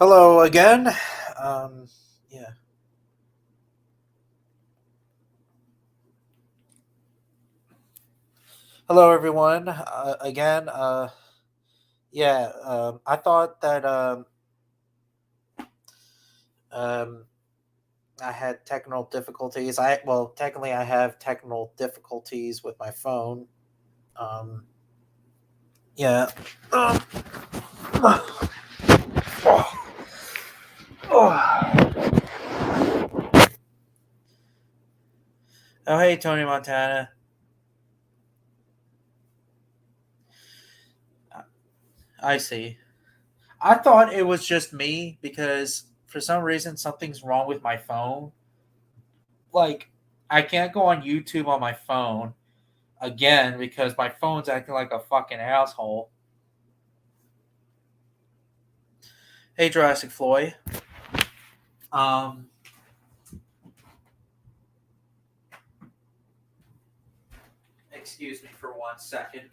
Hello again. Um, yeah. Hello, everyone. Again. Yeah. I thought that um, I had technical difficulties. Technically, I have technical difficulties with my phone. Um, yeah. Um, oh, hey, Tony Montana. I see. I thought it was just me because for some reason something's wrong with my phone. Like, I can't go on YouTube on my phone again because my phone's acting like a fucking asshole. Hey, Jurassic Floyd. Um, Excuse me for 1 second.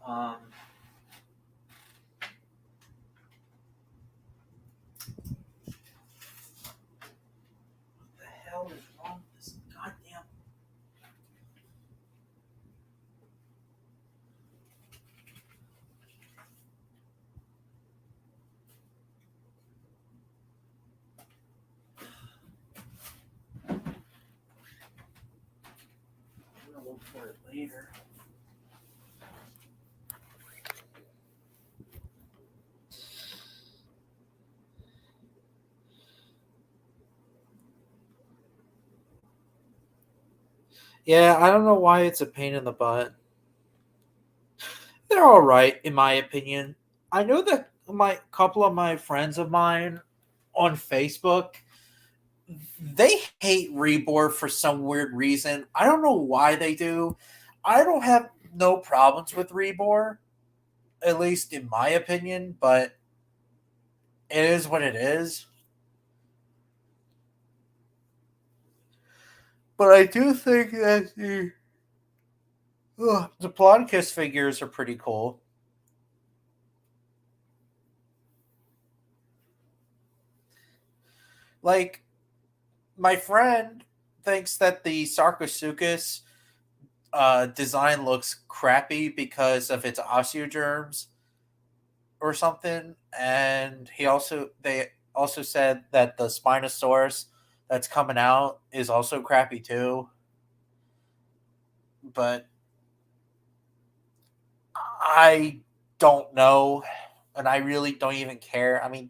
Um, what the hell is wrong with this goddamn? I'm gonna look for it later. Yeah, I don't know why it's a pain in the butt. They're all right, in my opinion. I know that my couple of my friends of mine on Facebook, they hate Reborn for some weird reason. I don't know why they do. I don't have no problems with Reborn, at least in my opinion, but it is what it is. But I do think that the Plodicus figures are pretty cool. Like, my friend thinks that the Sarcosuchus design looks crappy because of its osteoderms or something, and they also said that the Spinosaurus that's coming out is also crappy too. But I don't know, and I really don't even care. I mean,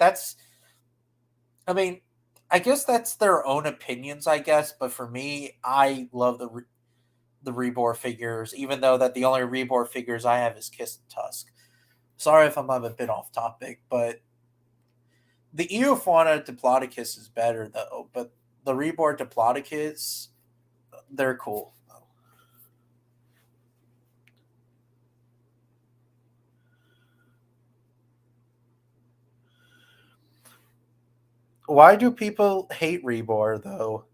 I guess that's their own opinions, I guess. But for me, I love the Reborn figures, even though that the only Reborn figures I have is Kiss and Tusk. Sorry if I'm a bit off topic, but the Eofauna Diplodocus is better though. But the Reborn Diplodocus, they're cool. Why do people hate Reborn though?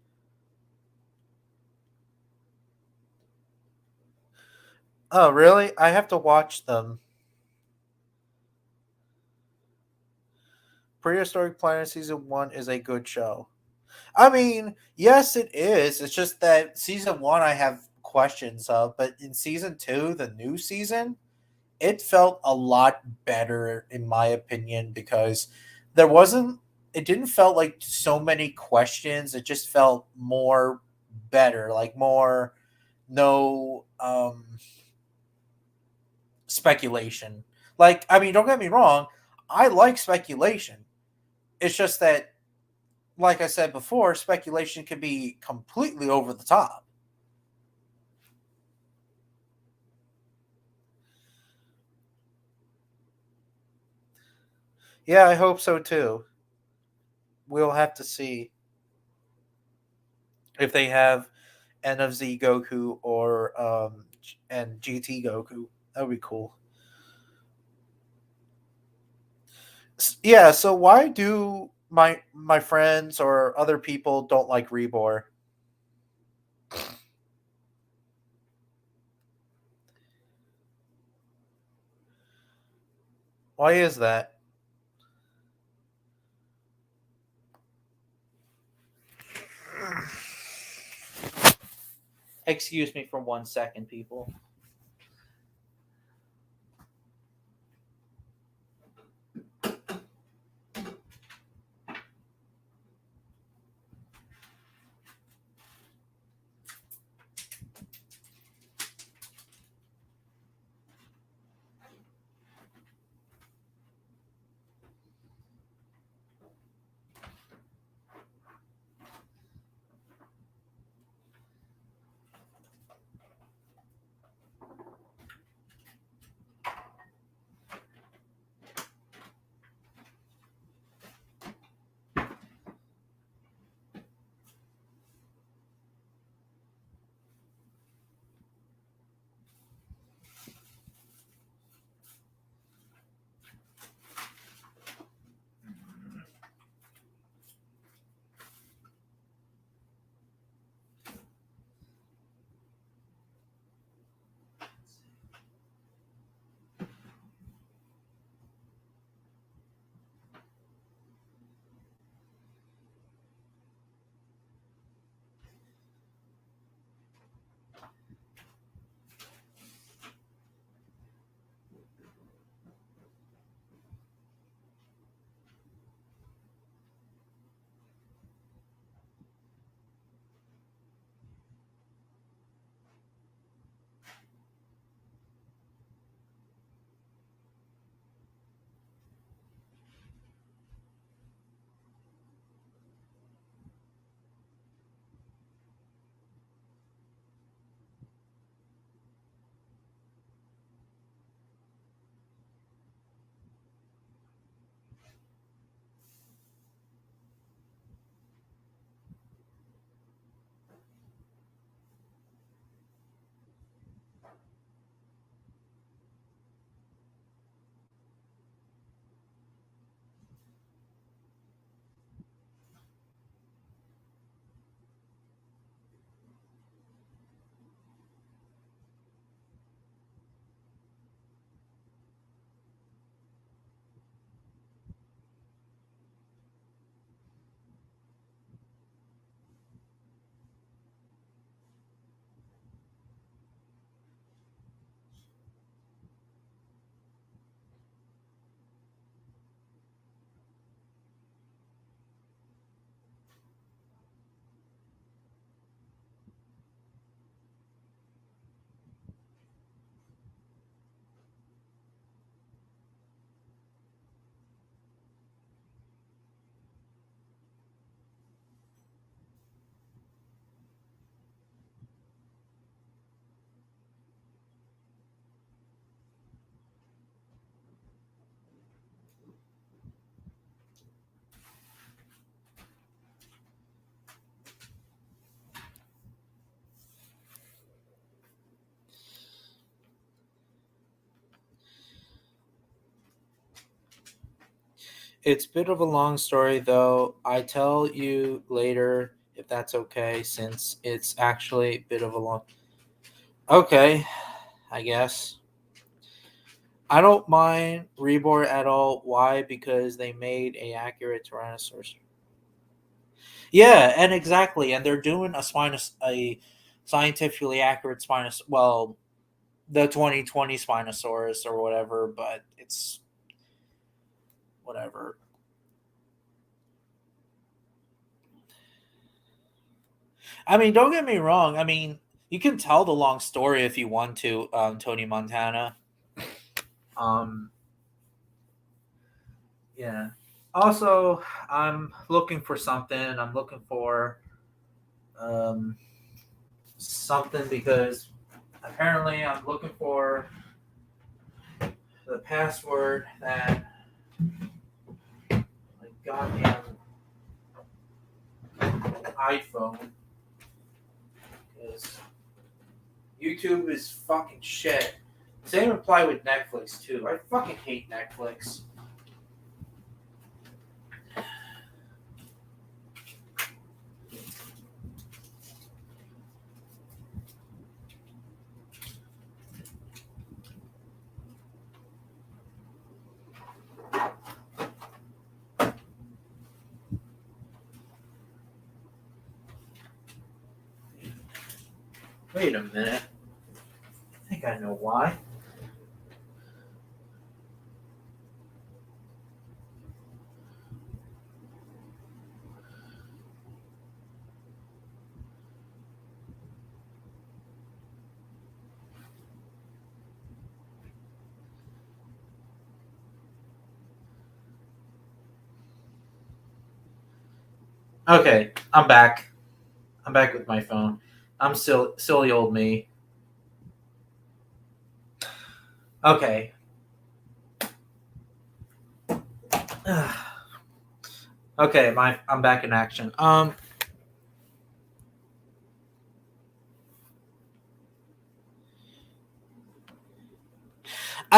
Oh, really? I have to watch them. Prehistoric Planet Season 1 is a good show. I mean, yes, it is. It's just that season 1 I have questions of, but in season 2, the new season, it felt a lot better in my opinion because there wasn't it didn't felt like so many questions. It just felt more better, like more no speculation. Like, I mean, don't get me wrong, I like speculation. It's just that, like I said before, speculation can be completely over the top. Yeah, I hope so too. we'll have to see if they have N of Z Goku or and GT Goku. That would be cool. Yeah. So why do my friends or other people don't like Rebor? Why is that? Excuse me for 1 second, people. It's a bit of a long story, though. I tell you later if that's okay, since it's actually a bit of a long. Okay, I guess. I don't mind Reborn at all. Why? Because they made a accurate Tyrannosaurus. Yeah, and exactly, and they're doing a scientifically accurate Spinosaurus. Well, the 2020 Spinosaurus or whatever, but it's whatever. I mean, don't get me wrong. I mean, you can tell the long story if you want to, Tony Montana. Um, yeah. Also, I'm looking for something. I'm looking for um, something because apparently I'm looking for the password that, like, goddamn. iPhone. Because YouTube is fucking shit. Same apply with Netflix too. I fucking hate Netflix. Wait a minute. I think I know why. Okay, I'm back. I'm back with my phone. I'm still silly old me. Okay. Okay, I'm back in action. I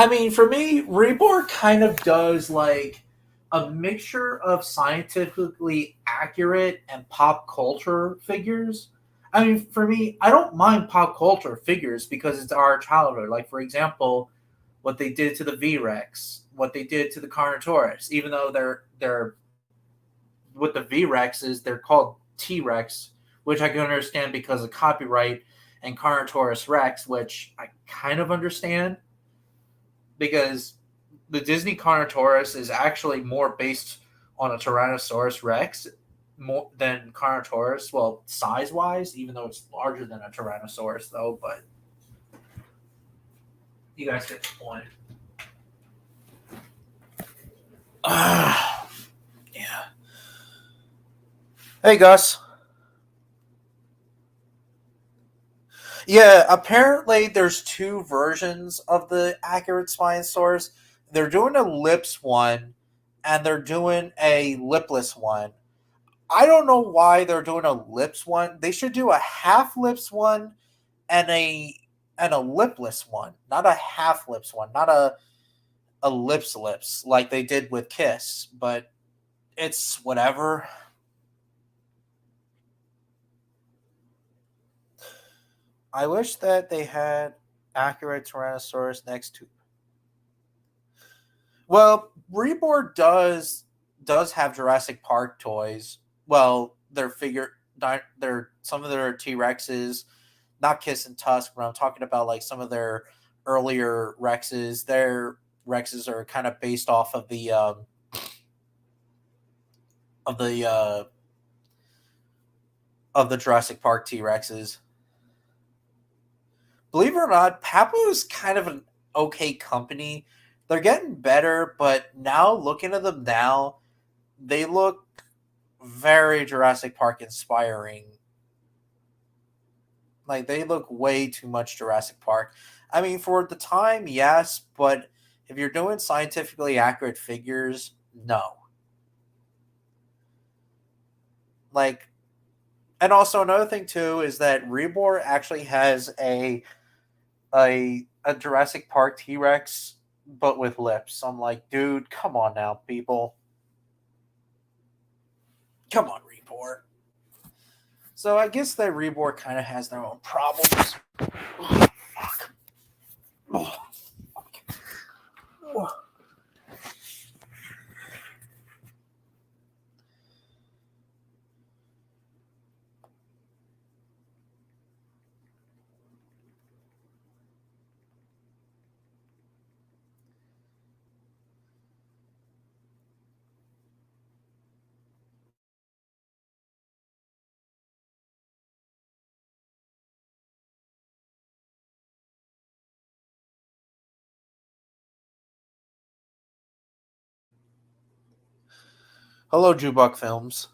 mean, for me, Reborn kind of does like a mixture of scientifically accurate and pop culture figures. I mean, for me, I don't mind pop culture figures because it's our childhood. Like, for example, what they did to the V Rex, what they did to the Carnotaurus, even though they're with the V Rexes, they're called T Rex, which I can understand because of copyright, and Carnotaurus Rex, which I kind of understand because the Disney Carnotaurus is actually more based on a Tyrannosaurus Rex more than Carnotaurus. Well, size wise, even though it's larger than a Tyrannosaurus, though. But you guys get the point. Yeah. Hey, Gus. Yeah, apparently there's two versions of the accurate Spinosaurus. They're doing a lips one, and they're doing a lipless one. I don't know why they're doing a lips one. They should do a half lips one and a lipless one, not a half lips one, not a lips like they did with Kiss. But it's whatever. I wish that they had accurate Tyrannosaurus next to. Well, Reborn does have Jurassic Park toys. Well, their some of their T Rexes, not Kiss and Tusk, but I'm talking about like some of their earlier Rexes. Their Rexes are kind of based off of the uh, of the Jurassic Park T Rexes. Believe it or not, Papo's kind of an okay company. They're getting better, but now looking at them now, they look very Jurassic Park inspiring. Like they look way too much Jurassic Park. I mean, for the time, yes, but if you're doing scientifically accurate figures, no. Like, and also another thing too is that Reborn actually has a Jurassic Park T Rex, but with lips. I'm like, dude, come on now, people. Come on, Reborn. So I guess that Reborn kind of has their own problems. Oh, fuck. Oh, fuck. Oh. Hello, Jubok Films.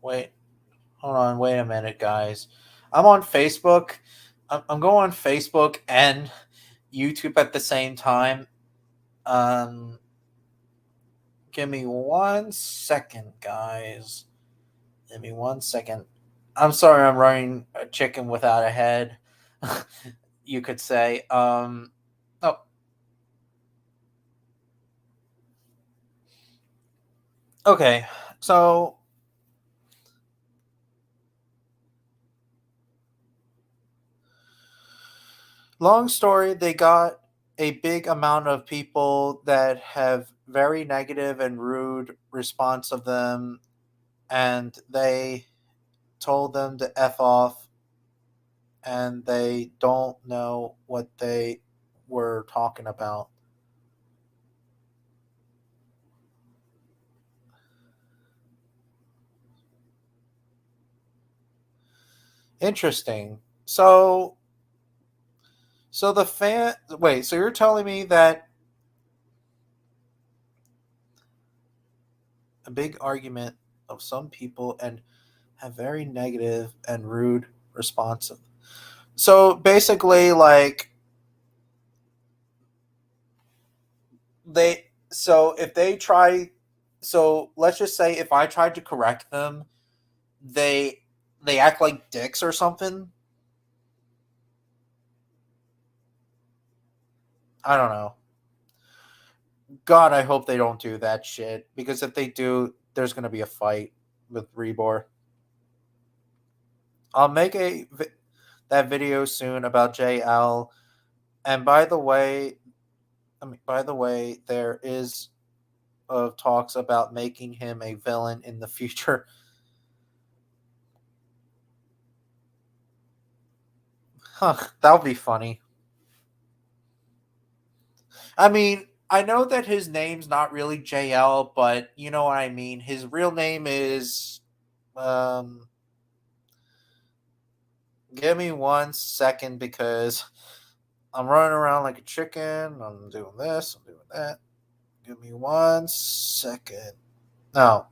Wait, hold on. Wait a minute, guys. I'm on Facebook. I'm going on Facebook and YouTube at the same time. Um, Give me 1 second, guys. Give me 1 second. I'm sorry, I'm running a chicken without a head. You could say. Oh, okay. So, long story, they got a big amount of people that have very negative and rude response of them, and they told them to F off, and they don't know what they were talking about. Interesting. So the fan. Wait. So you're telling me that a big argument of some people and have very negative and rude response. So basically, like they. So if they try. So let's just say if I tried to correct them, they they act like dicks or something. I don't know. God, I hope they don't do that shit because if they do, there's gonna be a fight with Rebor. I'll make that video soon about JL. And by the way, there is of talks about making him a villain in the future. Huh, that'll be funny. I mean, I know that his name's not really JL, but you know what I mean. His real name is um give me 1 second because I'm running around like a chicken. I'm doing this, I'm doing that. Give me 1 second. No.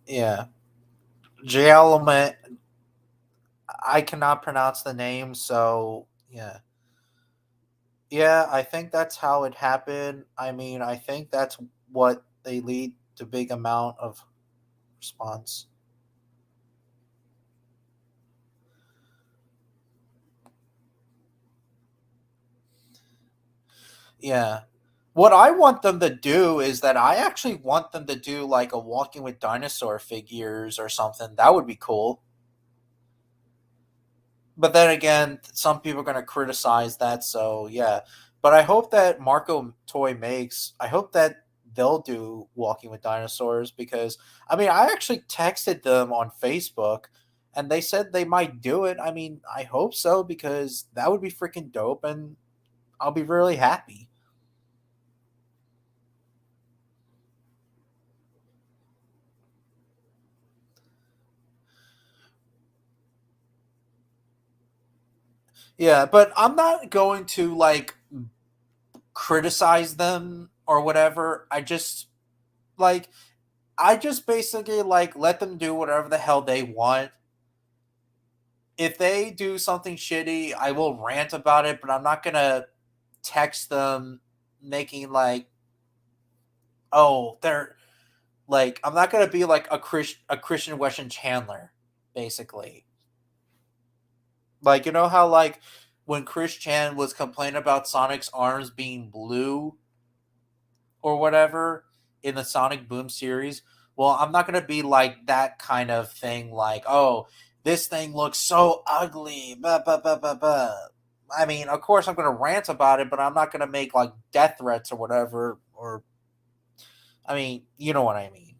Yeah. JL, I cannot pronounce the name, so yeah. Yeah, I think that's how it happened. I mean, I think that's what they lead to big amount of response. Yeah. What I want them to do is that I actually want them to do like a walking with dinosaur figures or something. That would be cool. But then again, some people are going to criticize that, so yeah. But I hope that Marco Toy makes. I hope that they'll do Walking with Dinosaurs because I mean I actually texted them on Facebook, and they said they might do it. I mean I hope so because that would be freaking dope, and I'll be really happy. Yeah, but I'm not going to like criticize them or whatever. Like I just basically like let them do whatever the hell they want. If they do something shitty, I will rant about it, but I'm not gonna text them making like, oh, they're like, I'm not gonna be like a Christian Weston Chandler, basically. Like you know how like when Chris Chan was complaining about Sonic's arms being blue or whatever in the Sonic Boom series. Well, I'm not gonna be like that kind of thing. Like, oh, this thing looks so ugly. Blah, blah, blah, blah, blah. I mean, of course, I'm gonna rant about it, but I'm not gonna make like death threats or whatever. Or, I mean, you know what I mean.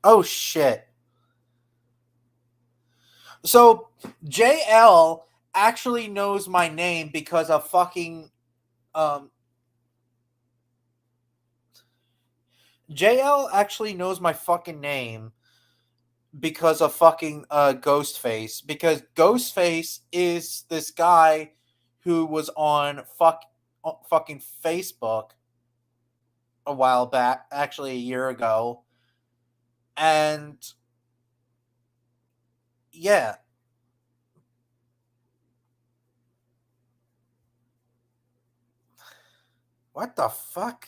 Oh shit. So JL actually knows my name because of fucking um JL actually knows my fucking name because of fucking Ghostface, because Ghostface is this guy who was on fucking Facebook a while back, actually a year ago, and yeah, what the fuck?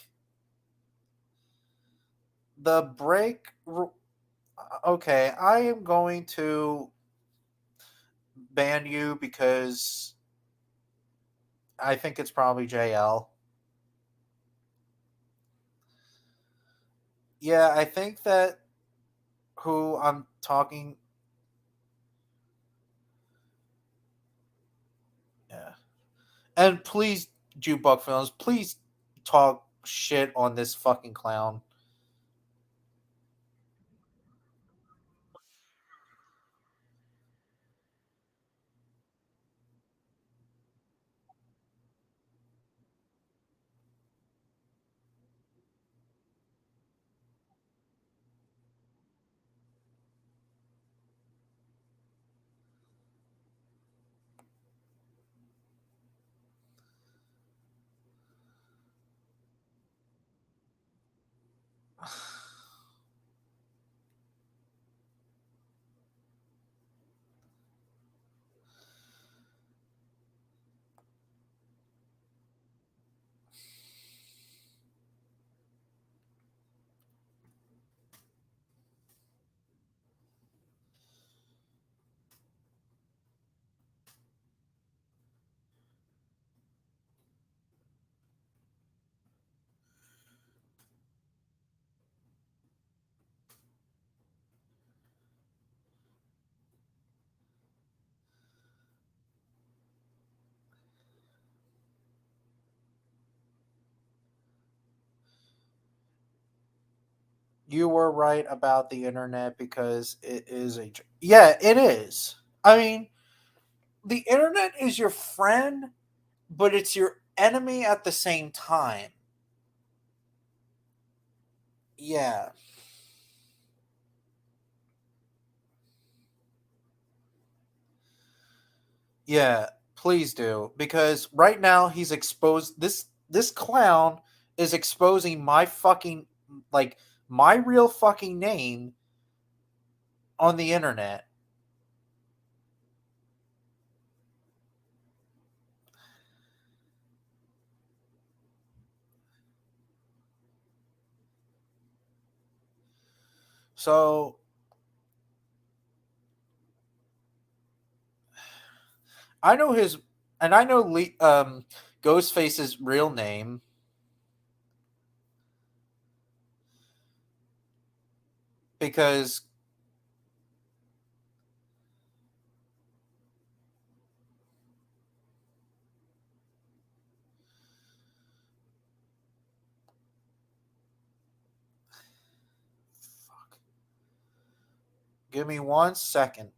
The okay, I am going to ban you because I think it's probably JL. Yeah, I think that who I'm talking. Yeah. And please, Jukebox Films, please talk shit on this fucking clown. You were right about the internet because it is yeah, it is. I mean, the internet is your friend, but it's your enemy at the same time. Yeah. Yeah, please do, because right now he's exposed this clown is exposing my fucking, like, my real fucking name on the internet. So, I know his and I know Ghostface's real name because fuck. Give me 1 second.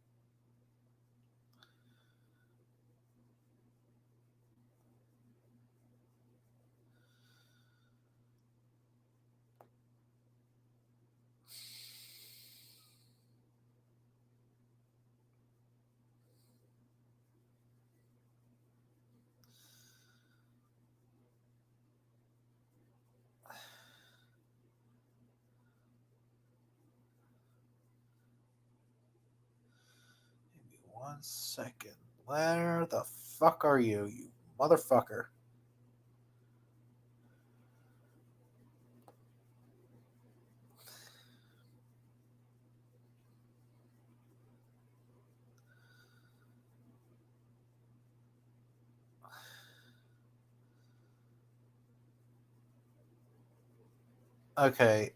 Give me 1 second. Where the fuck are you, you motherfucker? Okay.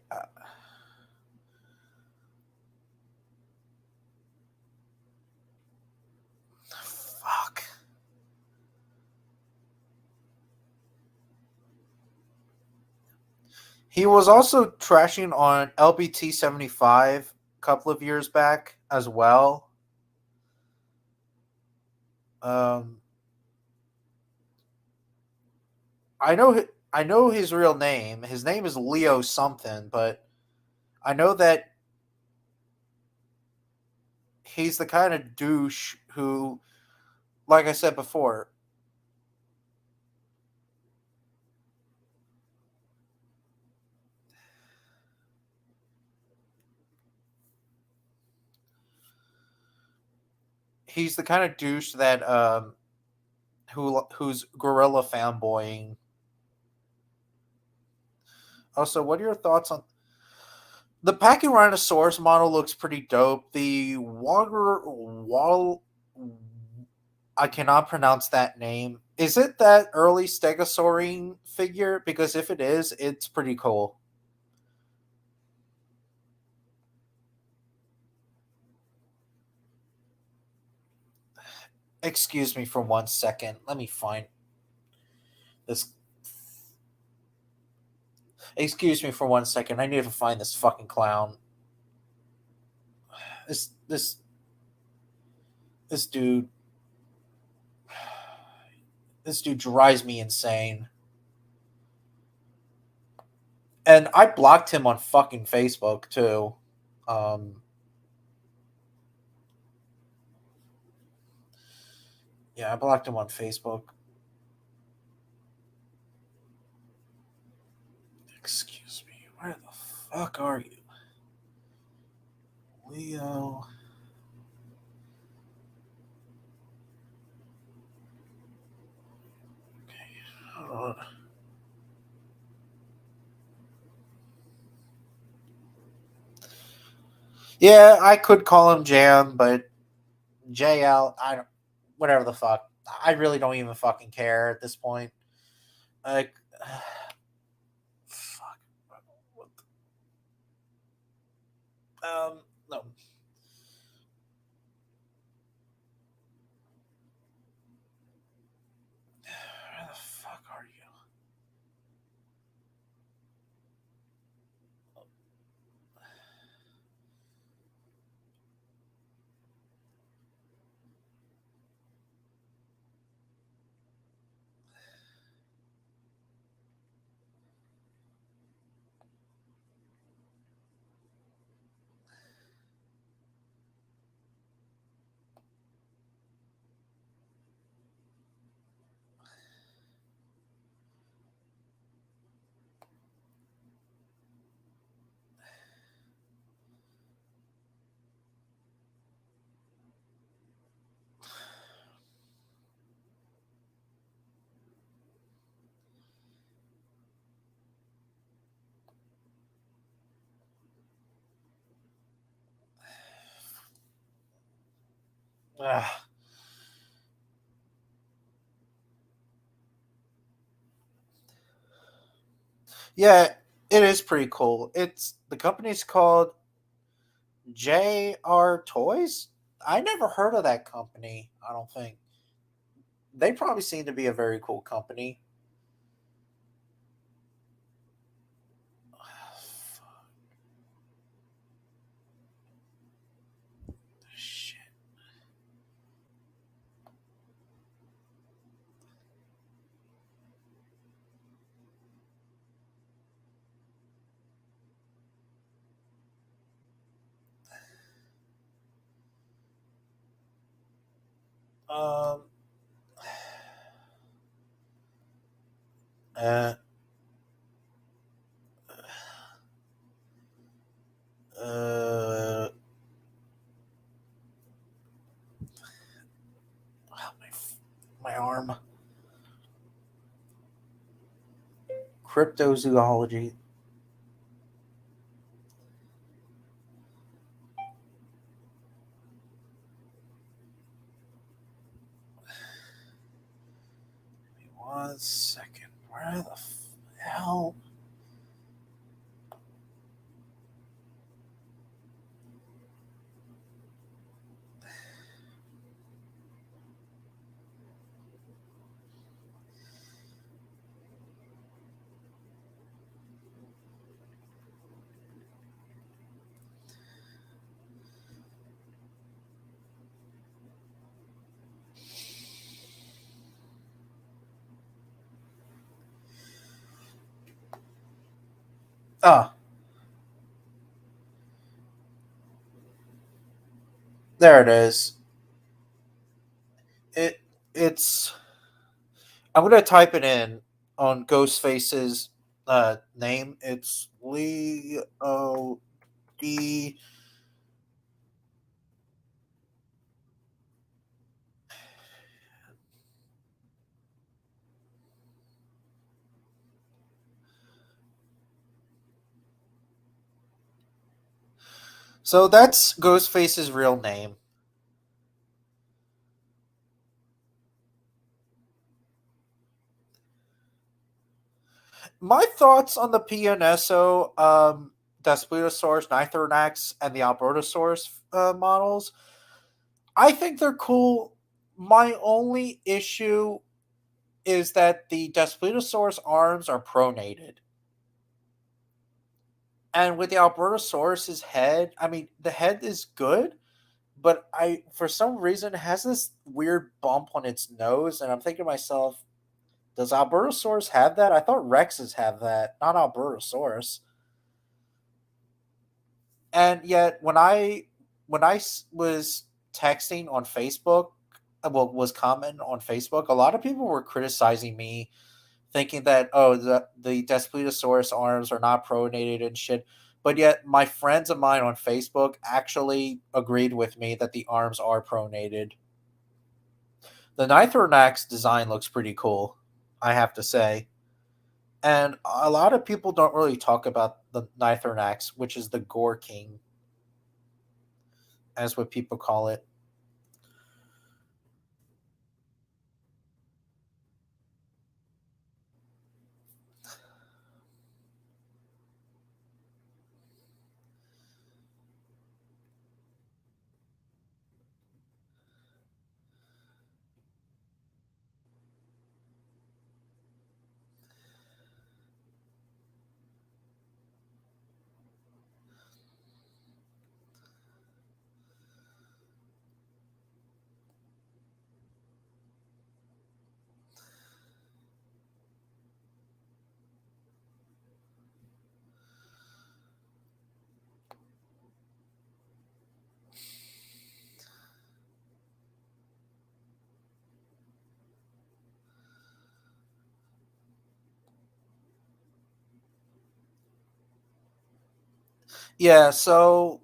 Fuck. He was also trashing on LBT 75 a couple of years back as well. Um, I know his real name. His name is Leo something, but I know that he's the kind of douche who, like I said before, he's the kind of douche that who's gorilla fanboying. Also, what are your thoughts on the Pachyrhinosaurus model? Looks pretty dope. The Water Wall, I cannot pronounce that name. Is it that early Stegosaurine figure? Because if it is, it's pretty cool. Excuse me for 1 second. Let me find this. Excuse me for 1 second. I need to find this fucking clown. This this this dude. This dude drives me insane. And I blocked him on fucking Facebook too. Um, yeah, I blocked him on Facebook. Excuse me. Where the fuck are you, Leo? Okay. Yeah, I could call him Jam, but JL, I don't. Whatever the fuck. I really don't even fucking care at this point. Like, fuck. What no. Where the fuck are you? Ugh. Yeah, it is pretty cool. It's the company's called JR Toys. I never heard of that company. I don't think they probably seem to be a very cool company. Shit. Um. Uh. Uh. My arm. Cryptozoology. 1 second. Where the hell? Ah, there it is. It it's. I'm gonna type it in on Ghostface's name. It's Leo D. So that's Ghostface's real name. My thoughts on the PNSO, Daspletosaurus, Nithonax, and the Albertosaurus models. I think they're cool. My only issue is that the Daspletosaurus arms are pronated. And with the Albertosaurus's head, I mean, the head is good, but I, for some reason, it has this weird bump on its nose. And I'm thinking to myself, does Albertosaurus have that? I thought Rexes have that, not Albertosaurus. And yet, when I was texting on Facebook, well, was commenting on Facebook, a lot of people were criticizing me, thinking that, oh, the Daspletosaurus arms are not pronated and shit. But yet, my friends of mine on Facebook actually agreed with me that the arms are pronated. The Nithonax design looks pretty cool, I have to say. And a lot of people don't really talk about the Nithonax, which is the Gore King, as what people call it. Yeah, so,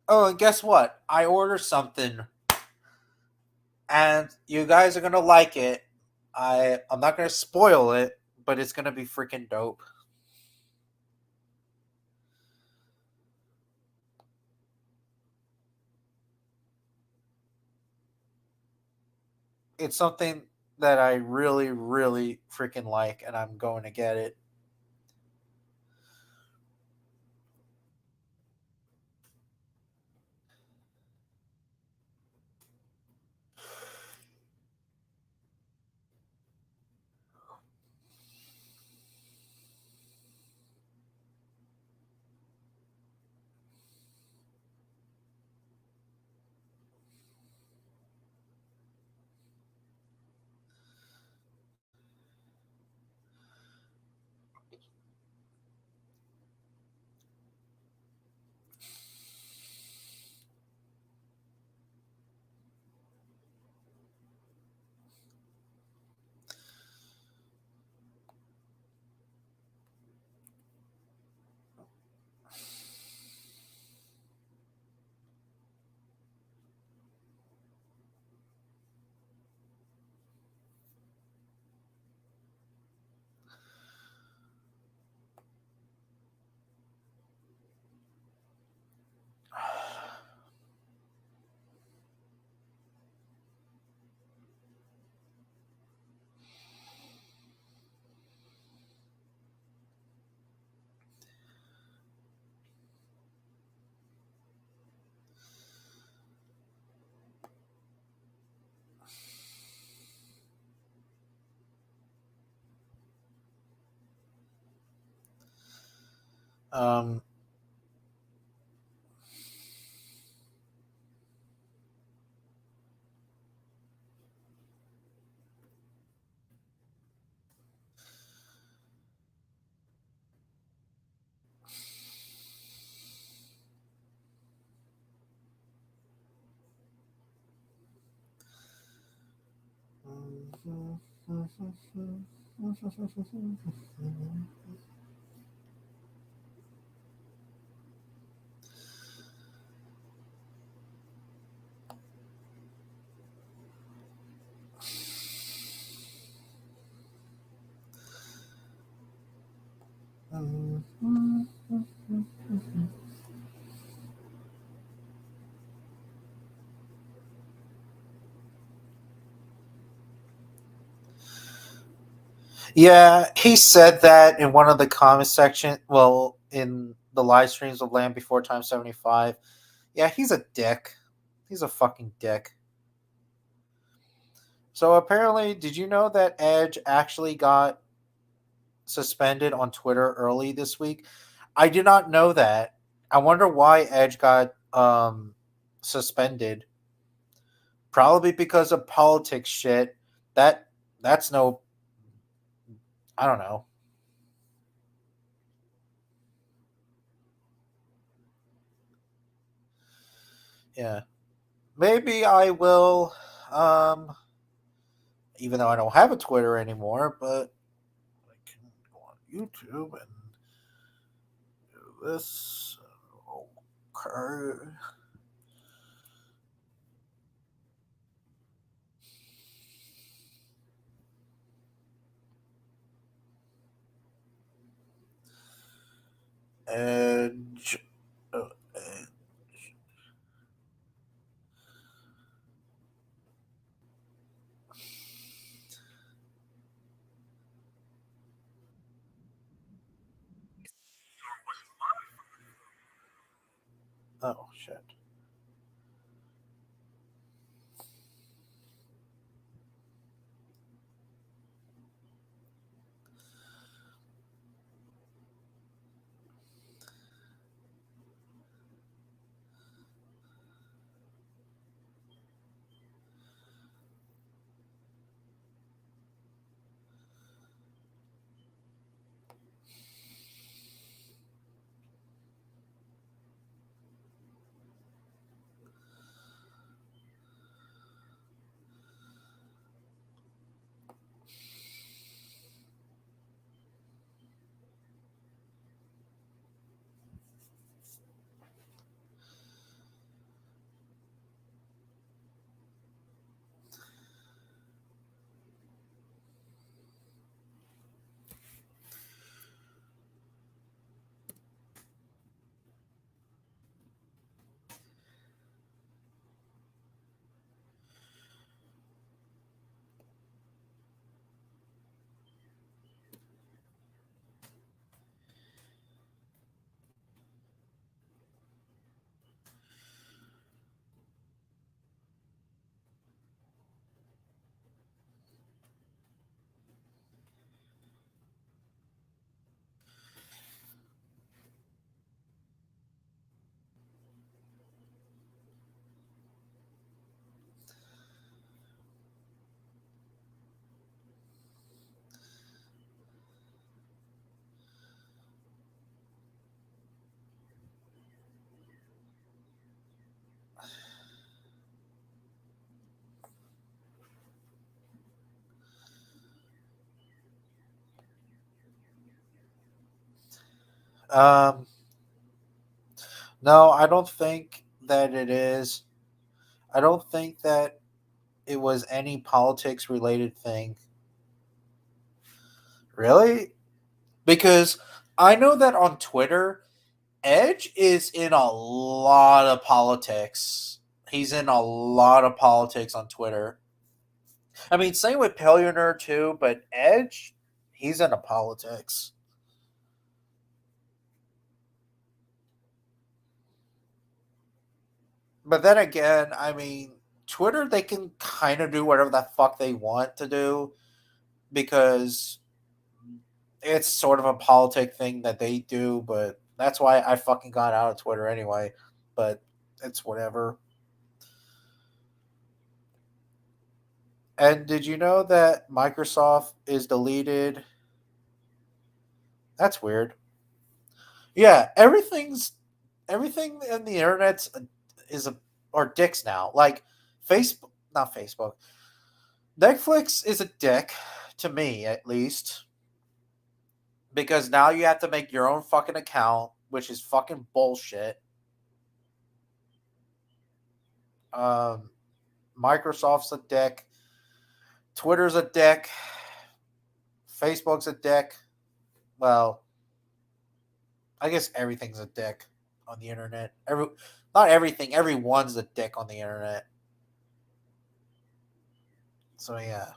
oh, and guess what? I ordered something, and you guys are gonna like it. I'm not gonna spoil it, but it's gonna be freaking dope. It's something that I really, really freaking like, and I'm going to get it. Um, Yeah, he said that in one of the comment section. Well, in the live streams of Land Before Time 75. Yeah, he's a dick. He's a fucking dick. So apparently, did you know that Edge actually got suspended on Twitter early this week? I did not know that. I wonder why Edge got suspended. Probably because of politics shit. That that's no, I don't know. Yeah. Maybe I will um even though I don't have a Twitter anymore, but I can go on YouTube and do this. Okay. Edge. Edge. Oh shit. Um no, I don't think that it is. I don't think that it was any politics related thing. Really? Because I know that on Twitter, Edge is in a lot of politics. He's in a lot of politics on Twitter. I mean, same with Pillionaire too, but Edge, he's into politics. But then again, I mean, Twitter, they can kind of do whatever the fuck they want to do because it's sort of a politic thing that they do, but that's why I fucking got out of Twitter anyway. But it's whatever. And did you know that Microsoft is deleted? That's weird. Yeah, everything in the internet's is a or dicks now. Like Facebook, not Facebook. Netflix is a dick, to me at least, because now you have to make your own fucking account, which is fucking bullshit. Um, Microsoft's a dick. Twitter's a dick. Facebook's a dick. Well, I guess everything's a dick on the internet. Not everything. Everyone's a dick on the internet. So yeah.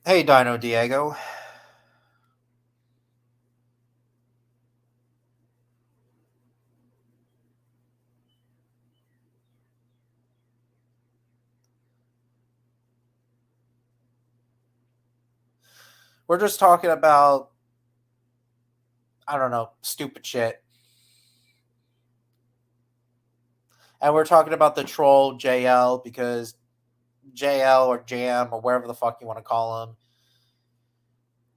Hey, Dino Diego. We're just talking about, I don't know, stupid shit. And we're talking about the troll JL because JL or Jam or whatever the fuck you want to call him,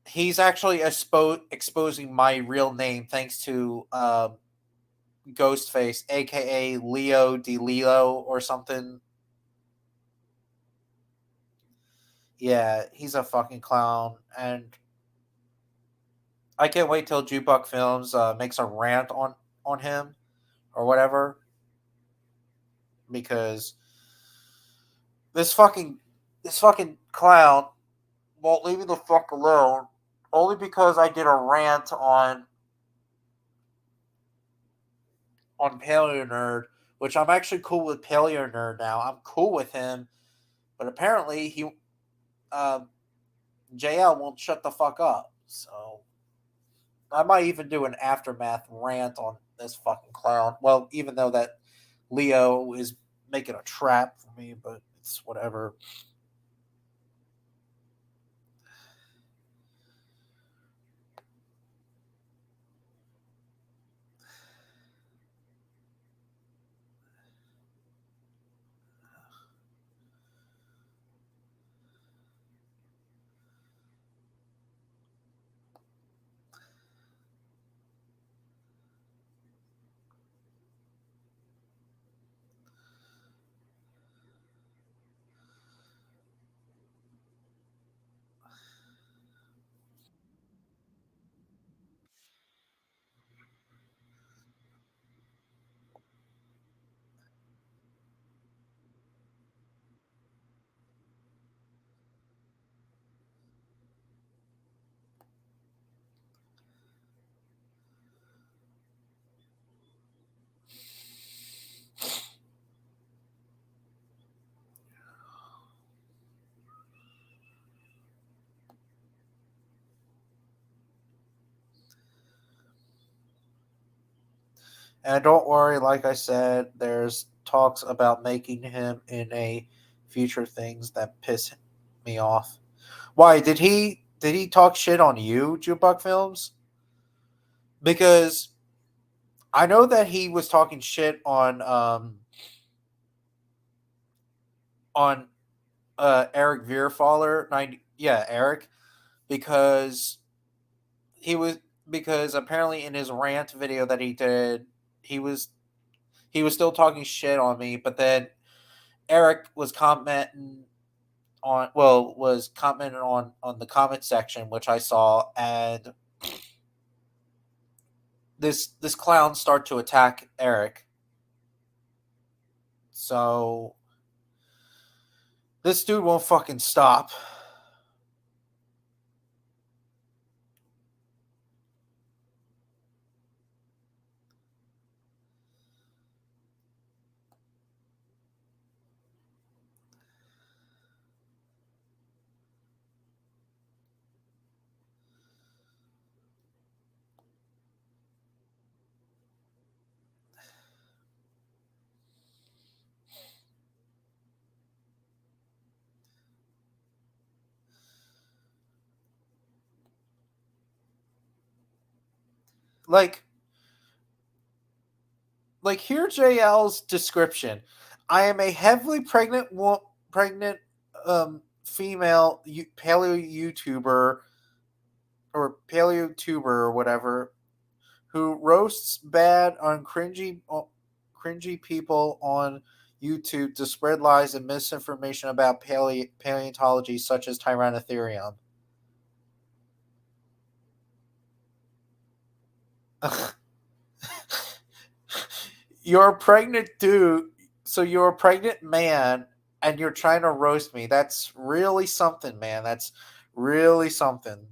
he's actually exposing my real name thanks to Ghostface, aka Leo DeLilo or something. Yeah, he's a fucking clown, and I can't wait till Jukebox Films makes a rant on him or whatever, because this fucking this fucking clown won't leave me the fuck alone, only because I did a rant on Paleo Nerd, which I'm actually cool with Paleo Nerd now. I'm cool with him, but apparently um, JL won't shut the fuck up. So I might even do an aftermath rant on this fucking clown. Well, even though that Leo is making a trap for me, but it's whatever. And don't worry, like I said, there's talks about making him in a future things that piss me off. Why did he talk shit on you, Jukebox Films? Because I know that he was talking shit on Eric Vierfaller, 90, yeah, Eric, because he was because apparently in his rant video that he did, he was he was still talking shit on me, but then Eric was commenting was commenting on the comment section, which I saw, and this clown start to attack Eric. So this dude won't fucking stop. Like here's JL's description. I am a heavily pregnant female paleo YouTuber or paleo tuber or whatever who roasts bad on cringy people on YouTube to spread lies and misinformation about paleontology, such as Tyrannotherium. You're a pregnant dude, so you're a pregnant man, and you're trying to roast me. That's really something, man. That's really something.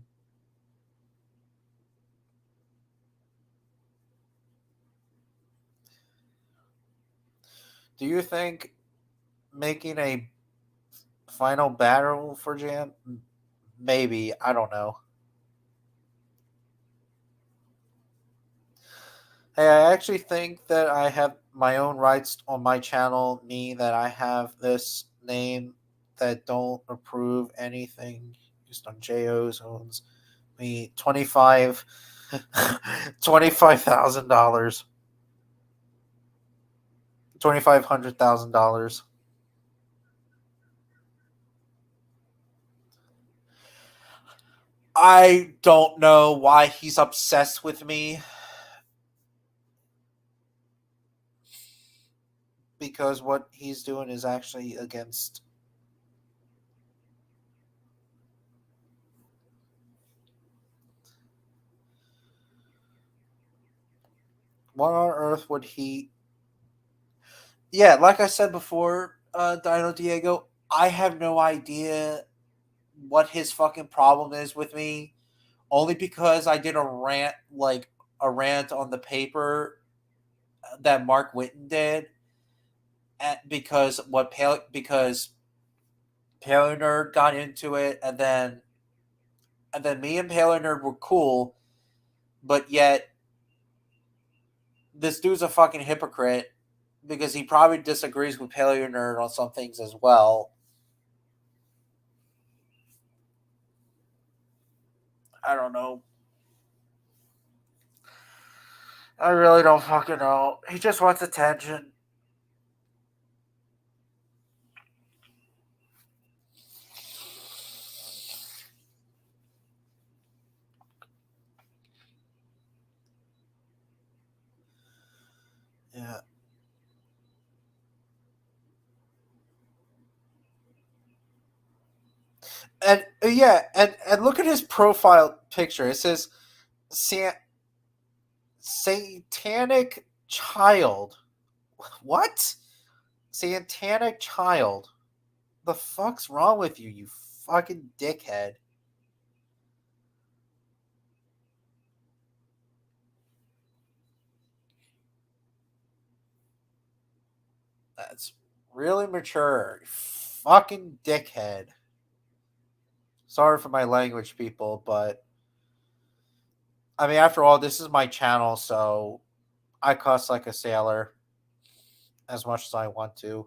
Do you think making a final battle for Jam? Maybe. I don't know. Hey, I actually think that I have my own rights on my channel, me, that I have this name that don't approve anything just on JO's owns me 25,000 dollars, $2,500,000. I don't know why he's obsessed with me, because what he's doing is actually against. What on earth would he? Yeah, like I said before, Dino Diego, I have no idea what his fucking problem is with me. Only because I did a rant on the paper that Mark Witten did, because because Paleo Nerd got into it, and then me and Paleo Nerd were cool, but yet this dude's a fucking hypocrite because he probably disagrees with Paleo Nerd on some things as well. I don't know. I really don't fucking know. He just wants attention. Yeah. And yeah, and look at his profile picture. It says Sa- satanic child. What? Satanic child. The fuck's wrong with you, you fucking dickhead? That's really mature. You fucking dickhead. Sorry for my language, people, but I mean, after all, this is my channel, so I cuss like a sailor as much as I want to.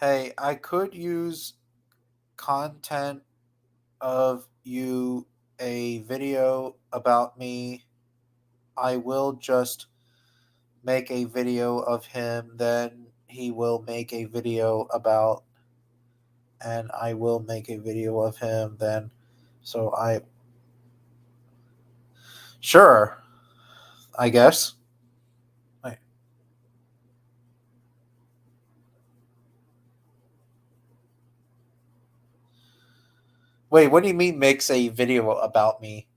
Hey, I could use content of you a video about me, I will just make a video of him, then he will make a video about, and I will make a video of him, then. So I. Sure, I guess. Wait, wait, what do you mean makes a video about me?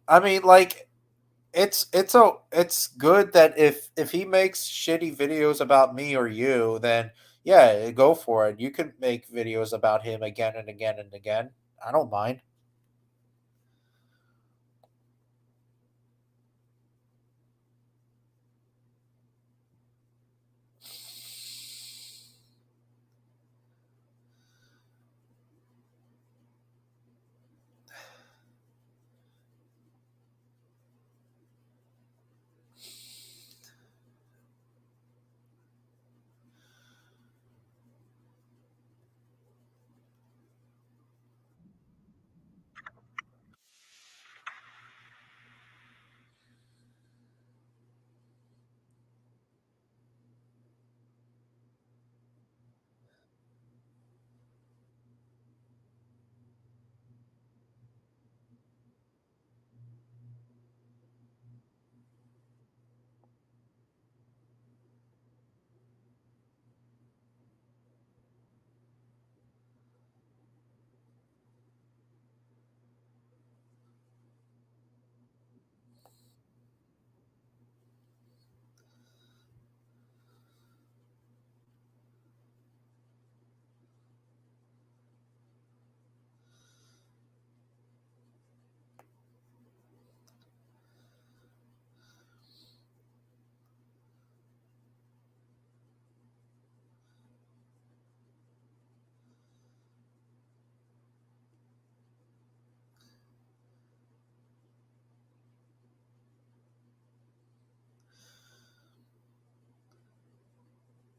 I mean, like, it's good that if he makes shitty videos about me or you, then yeah, go for it. You can make videos about him again and again and again. I don't mind.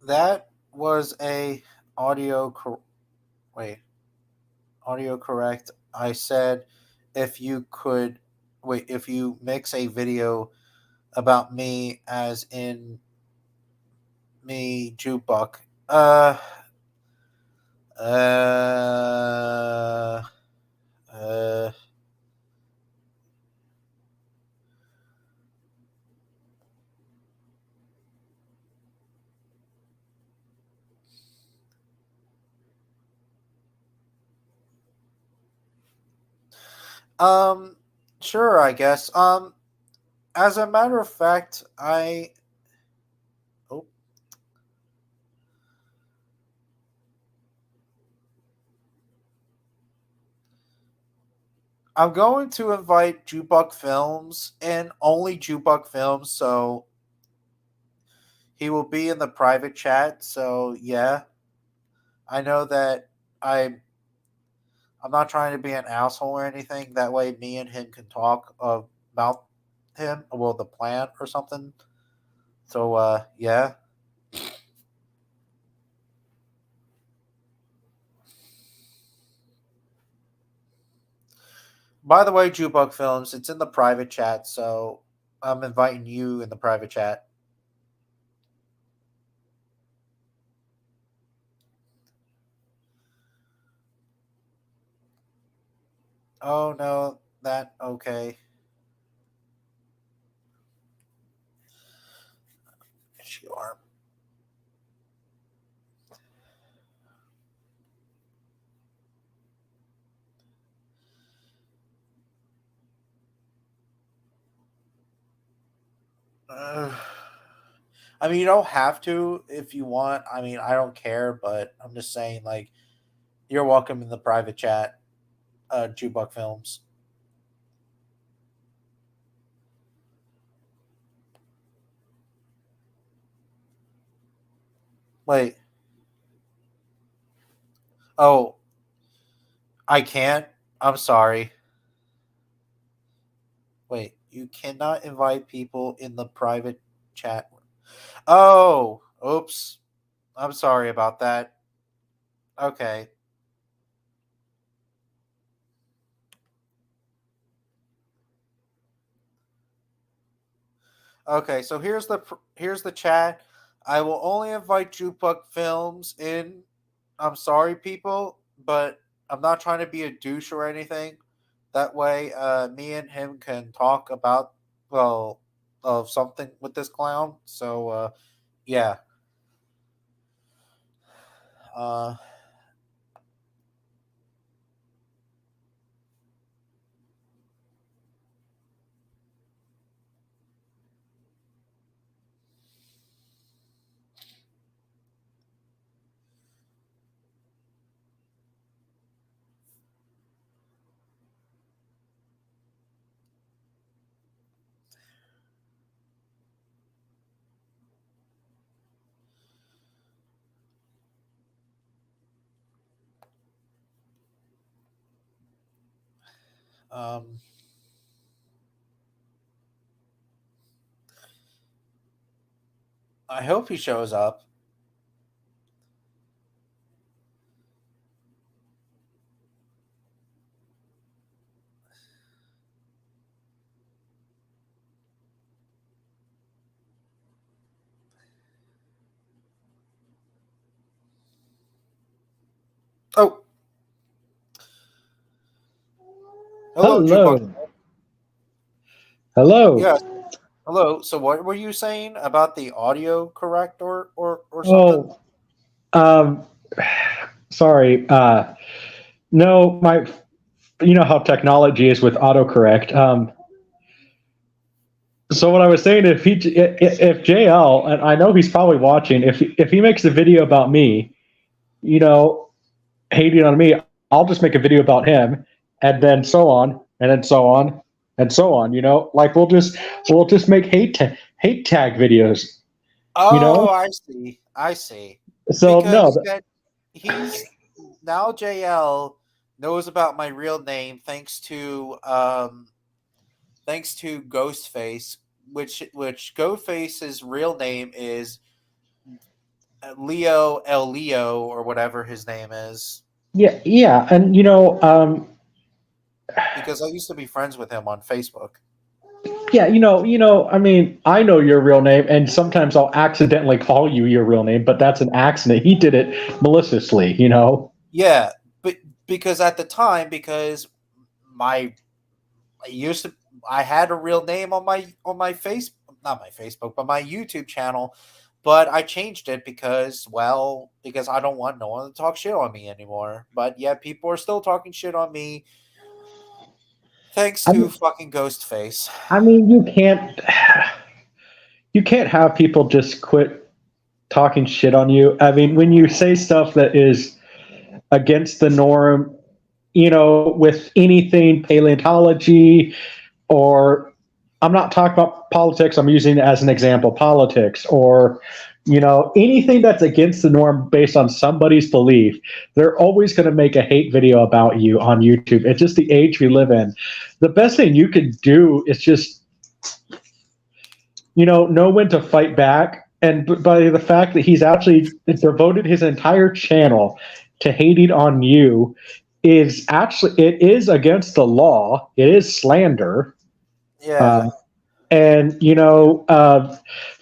That was a audio wait, audio correct. I said if you could wait, if you mix a video about me as in me jukebox. Uh uh uh um sure, I guess. As a matter of fact, oh, I'm going to invite Jukebox Films and only Jukebox Films, so he will be in the private chat. So yeah, I know that I'm not trying to be an asshole or anything. That way, me and him can talk about him, well, the plan or something. So yeah. By the way, Jukebox Films, it's in the private chat, so I'm inviting you in the private chat. Oh no, that okay. Yes, you are. Uh, I mean, you don't have to if you want. I mean, I don't care, but I'm just saying, like, you're welcome in the private chat, Jukebox Films. Wait, oh, I can't. I'm sorry. Wait, you cannot invite people in the private chat room. Oh, oops. I'm sorry about that. Okay. Okay, so here's the chat. I will only invite Jukebox Films in. I'm sorry, people, but I'm not trying to be a douche or anything. That way, me and him can talk about well of something with this clown. So yeah. Uh, um, I hope he shows up. Oh, hello, Jukebox. Hello. Hello. Yes, hello. So what were you saying about the audio correct or something? Oh, um, sorry. No, you know how technology is with autocorrect. So what I was saying, if JL, and I know he's probably watching, if he makes a video about me, you know, hating on me, I'll just make a video about him, and then so on, and then so on, and so on. You know, like we'll just make hate tag videos. You Oh, know, I see. I see. so no, Because that he's now JL knows about my real name thanks to Ghostface, which Ghostface's real name is Leo El Leo or whatever his name is. yeah, yeah, and Because I used to be friends with him on Facebook. yeah, I mean, I know your real name, and sometimes I'll accidentally call you your real name, but that's an accident. He did it maliciously, you know. Yeah, but because at the time, because my I used to I had a real name on my face not my Facebook, but my YouTube channel, but I changed it because I don't want no one to talk shit on me anymore. But yeah, people are still talking shit on me thanks I to mean, fucking Ghostface. I mean, you can't have people just quit talking shit on you. I mean, when you say stuff that is against the norm, with anything paleontology or I'm not talking about politics. I'm using it as an example, politics or anything that's against the norm based on somebody's belief. They're always going to make a hate video about you on YouTube. It's just the age we live in. The best thing you could do is just know when to fight back. And by the fact that he's actually devoted his entire channel to hating on you is actually it is against the law. It is slander. Yeah. Uh, and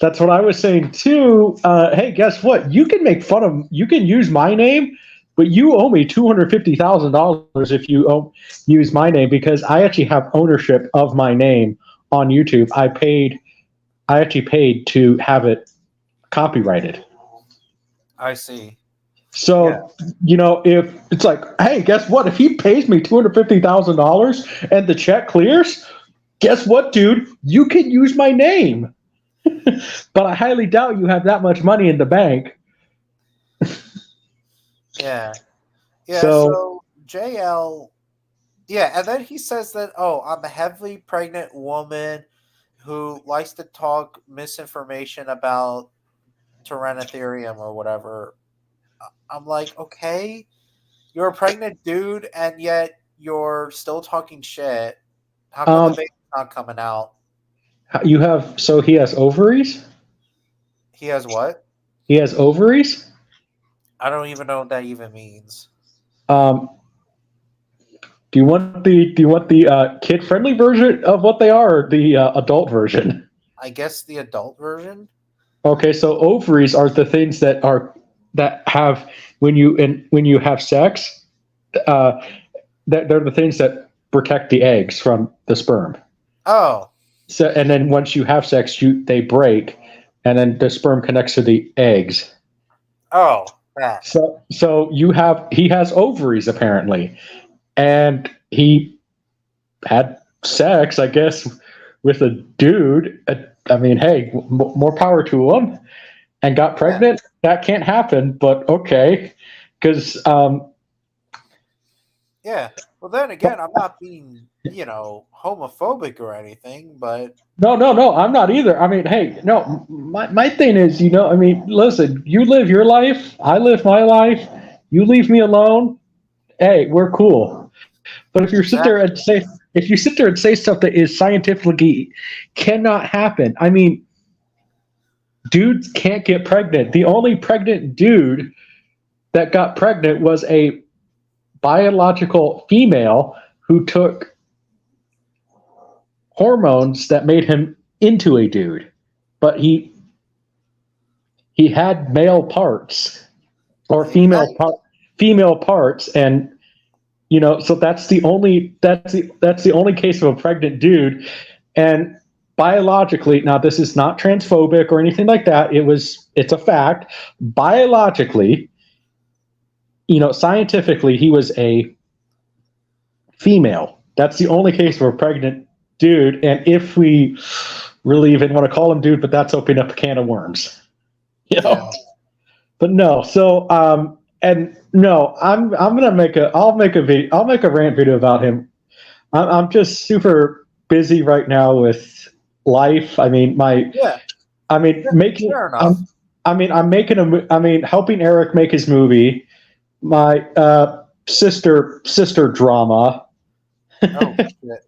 that's what I was saying too. Hey, guess what? You can use my name, but you owe me $250,000 if you use my name because I actually have ownership of my name on YouTube. I actually paid to have it copyrighted. I see. Yeah. So, if it's like, hey, guess what? If he pays me $250,000 and the check clears, guess what, dude? You can use my name. But I highly doubt you have that much money in the bank. Yeah. Yeah, So, so JL yeah, and then he says that, oh, I'm a heavily pregnant woman who likes to talk misinformation about Tyrannitherium or whatever. I'm like, okay, you're a pregnant dude, and yet you're still talking shit, how come the Um, baby's not coming out? you have so he has ovaries. He has what? He has ovaries. I don't even know what that even means. Um, do you want the kid friendly version of what they are, or the adult version? I guess the adult version. Okay, so ovaries are the things that have when you have sex, uh, that they're the things that protect the eggs from the sperm. Oh, So and then once you have sex, they break, and then the sperm connects to the eggs. oh, that. So he has ovaries apparently, and he had sex, I guess, with a dude. I mean, hey, more power to him. And got Yeah, pregnant. That can't happen, but okay, because yeah. Well, then again, I'm not being, homophobic or anything, but no, I'm not either. I mean, hey, no, my thing is, I mean, listen, you live your life, I live my life. You leave me alone. Hey, we're cool. But exactly. if you sit there and say stuff that is scientifically cannot happen, I mean, dudes can't get pregnant. The only pregnant dude that got pregnant was a biological female who took hormones that made him into a dude, but he had male parts or Exactly. female parts, and so that's the only case of a pregnant dude. And biologically, now this is not transphobic or anything like that. It's a fact. Biologically, scientifically, he was a female. That's the only case of a pregnant dude. And if we really even want to call him dude, but that's opening up a can of worms. You Yeah. know? But no. So and no, I'm gonna I'll make a rant video about him. I'm just super busy right now with life. I mean Yeah. I mean making Fair enough. I'm making I mean helping Eric make his movie. My sister drama. Oh shit.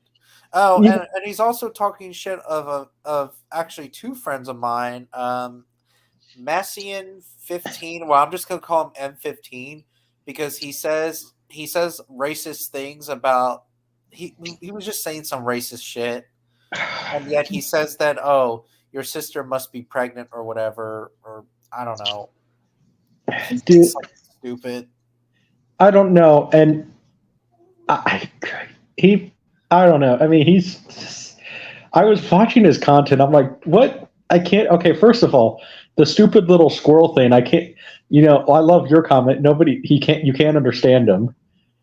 Oh, You and he's also talking shit of actually two friends of mine. Messian 15. Well, I'm just gonna call him M15 because he says racist things about he was just saying some racist shit, and yet he says that, oh, your sister must be pregnant or whatever, or I don't know. He thinks dude, something stupid. I don't know, and I he I don't know. I mean, I was watching his content. I'm like, what? I can't. Okay, first of all, the stupid little squirrel thing. I can't. I love your comment. Nobody. He can't. You can't understand him.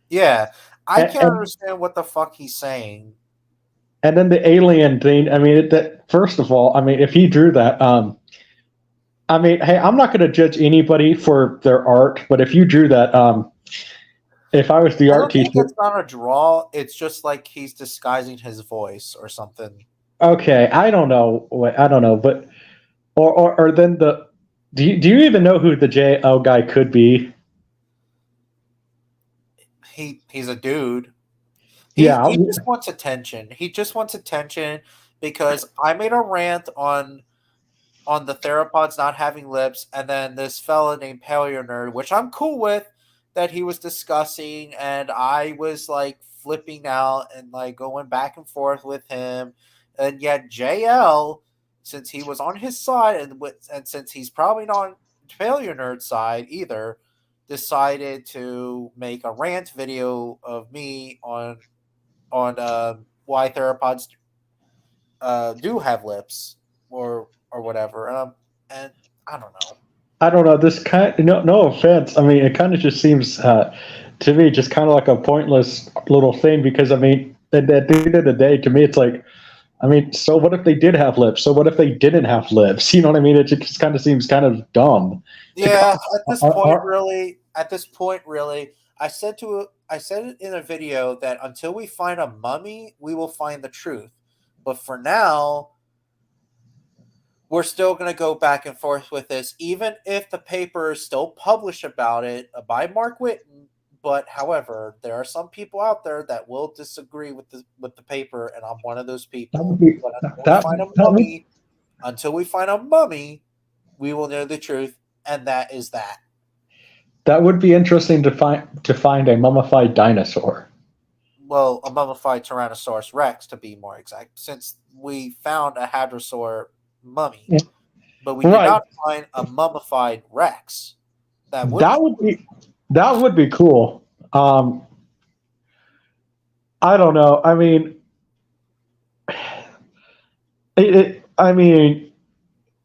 Yeah, I And can't understand what the fuck he's saying. and then the alien thing. I mean, that first of all, I mean, if he drew that, I mean, hey, I'm not going to judge anybody for their art, but if you drew that, if I was the I art don't think teacher, it's not a draw. It's just like he's disguising his voice or something. okay, I don't know. I don't know, but or then the do you even know who the JL guy could be? He's a dude. He Yeah, he just wants attention. He just wants attention because I made a rant on the theropods not having lips, and then this fella named Paleo Nerd, which I'm cool with, that he was discussing, and I was like flipping out and like going back and forth with him, and yet JL, since he was on his side, and since he's probably not on Paleo Nerd's side either, decided to make a rant video of me on why theropods do have lips or whatever. And I don't know. I don't know. This kind, no offense. I mean, it kind of just seems to me just kind of like a pointless little thing because I mean, at the end of the day, to me, it's like, I mean, so what if they did have lips? So what if they didn't have lips? You know what I mean? It just kind of seems kind of dumb. To Yeah, call, at this point, really, I said it in a video that until we find a mummy, we will find the truth. But for now, we're still going to go back and forth with this, even if the paper is still published about it by Mark Whitten. But however, there are some people out there that will disagree with the paper, and I'm one of those That would people. be But that that would until we find a mummy, we will know the truth, and that is that. that would be interesting to find a mummified dinosaur. Well, a mummified Tyrannosaurus Rex, to be more exact, since we found a hadrosaur mummy, Yeah. but we did Right. not find a mummified Rex. That would That be would be that would be cool. I don't know. I mean, I mean,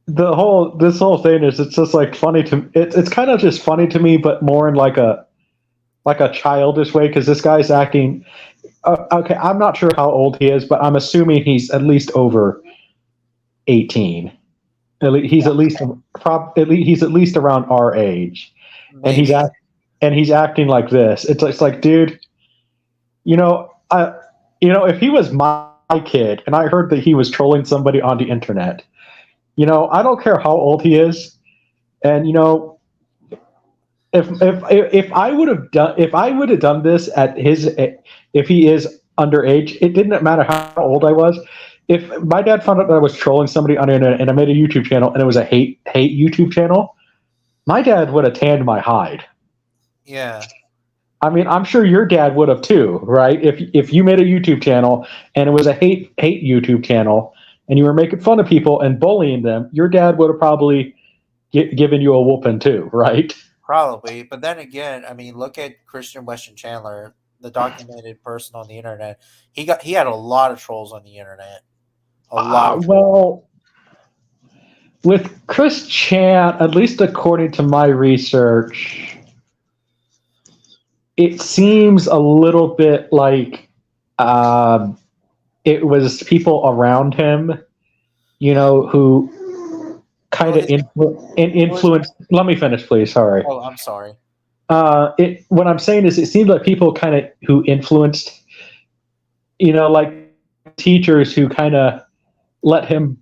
this whole thing is it's just like funny to it's kind of just funny to me, but more in like a childish way because this guy's acting. Okay, I'm not sure how old he is, but I'm assuming he's at least over 18. He's at least he's at least around our age, and maybe. he's acting like this. It's like, dude, you know, if he was my kid and I heard that he was trolling somebody on the internet, I don't care how old he is, and if I would have done this at his, if he is underage, it didn't matter how old I was. If my dad found out that I was trolling somebody on the internet and I made a YouTube channel and it was a hate YouTube channel, my dad would have tanned my hide. Yeah. I mean, I'm sure your dad would have too, right? If you made a YouTube channel and it was a hate YouTube channel and you were making fun of people and bullying them, your dad would have probably given you a whooping too, right? Probably, but then again, I mean, look at Christian Weston Chandler, the documented person on the internet. He had a lot of trolls on the internet. A lot. Well, with Chris Chan, at least according to my research, it seems a little bit like it was people around him, who kind of influenced. Let me finish, please. Sorry. Oh, I'm sorry. What I'm saying is, it seemed like people kind of who influenced, like teachers who kind of let him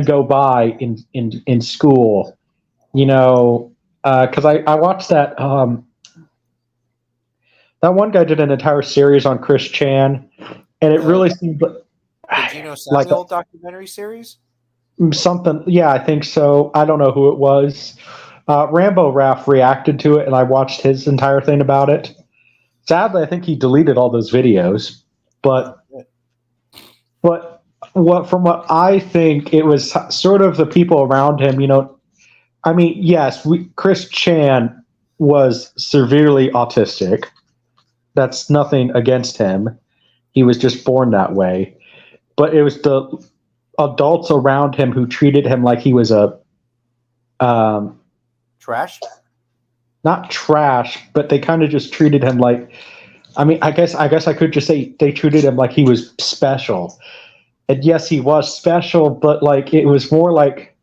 go by in school, because I watched that that one guy did an entire series on Chris Chan, and it really seemed the Geno Samuel documentary series. Something, yeah, I think so. I don't know who it was. Rambo Raff reacted to it, and I watched his entire thing about it. Sadly, I think he deleted all those videos, but from what I think, it was sort of the people around him. I mean, yes, Chris Chan was severely autistic. That's nothing against him. He was just born that way. But it was the adults around him who treated him like he was a trash. Not trash, but they kind of just treated him like. I mean, I guess I could just say they treated him like he was special. And yes, he was special, but like it was more like,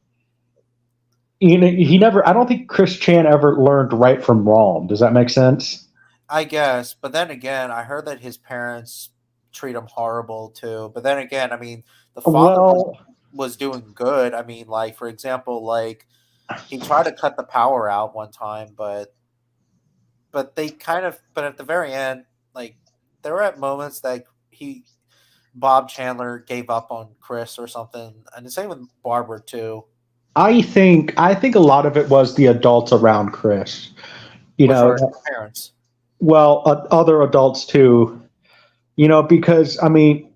he never. I don't think Chris Chan ever learned right from wrong. Does that make sense? I guess, but then again, I heard that his parents treat him horrible too. But then again, I mean, the father was doing good. I mean, like for example, like he tried to cut the power out one time, but at the very end, like there were at moments that Bob Chandler gave up on Chris or something, and the same with Barbara too. I think a lot of it was the adults around Chris. Parents. Well, other adults too. Because I mean,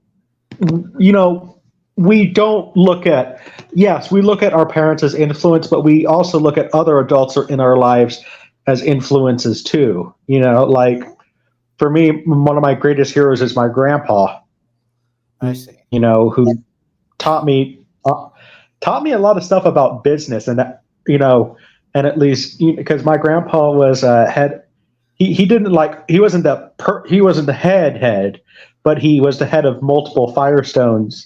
we don't look at. Yes, we look at our parents as influence, but we also look at other adults in our lives as influences too. Like for me, one of my greatest heroes is my grandpa. I see. Who taught me a lot of stuff about business, and and at least because my grandpa was head. He wasn't the head, but he was the head of multiple Firestones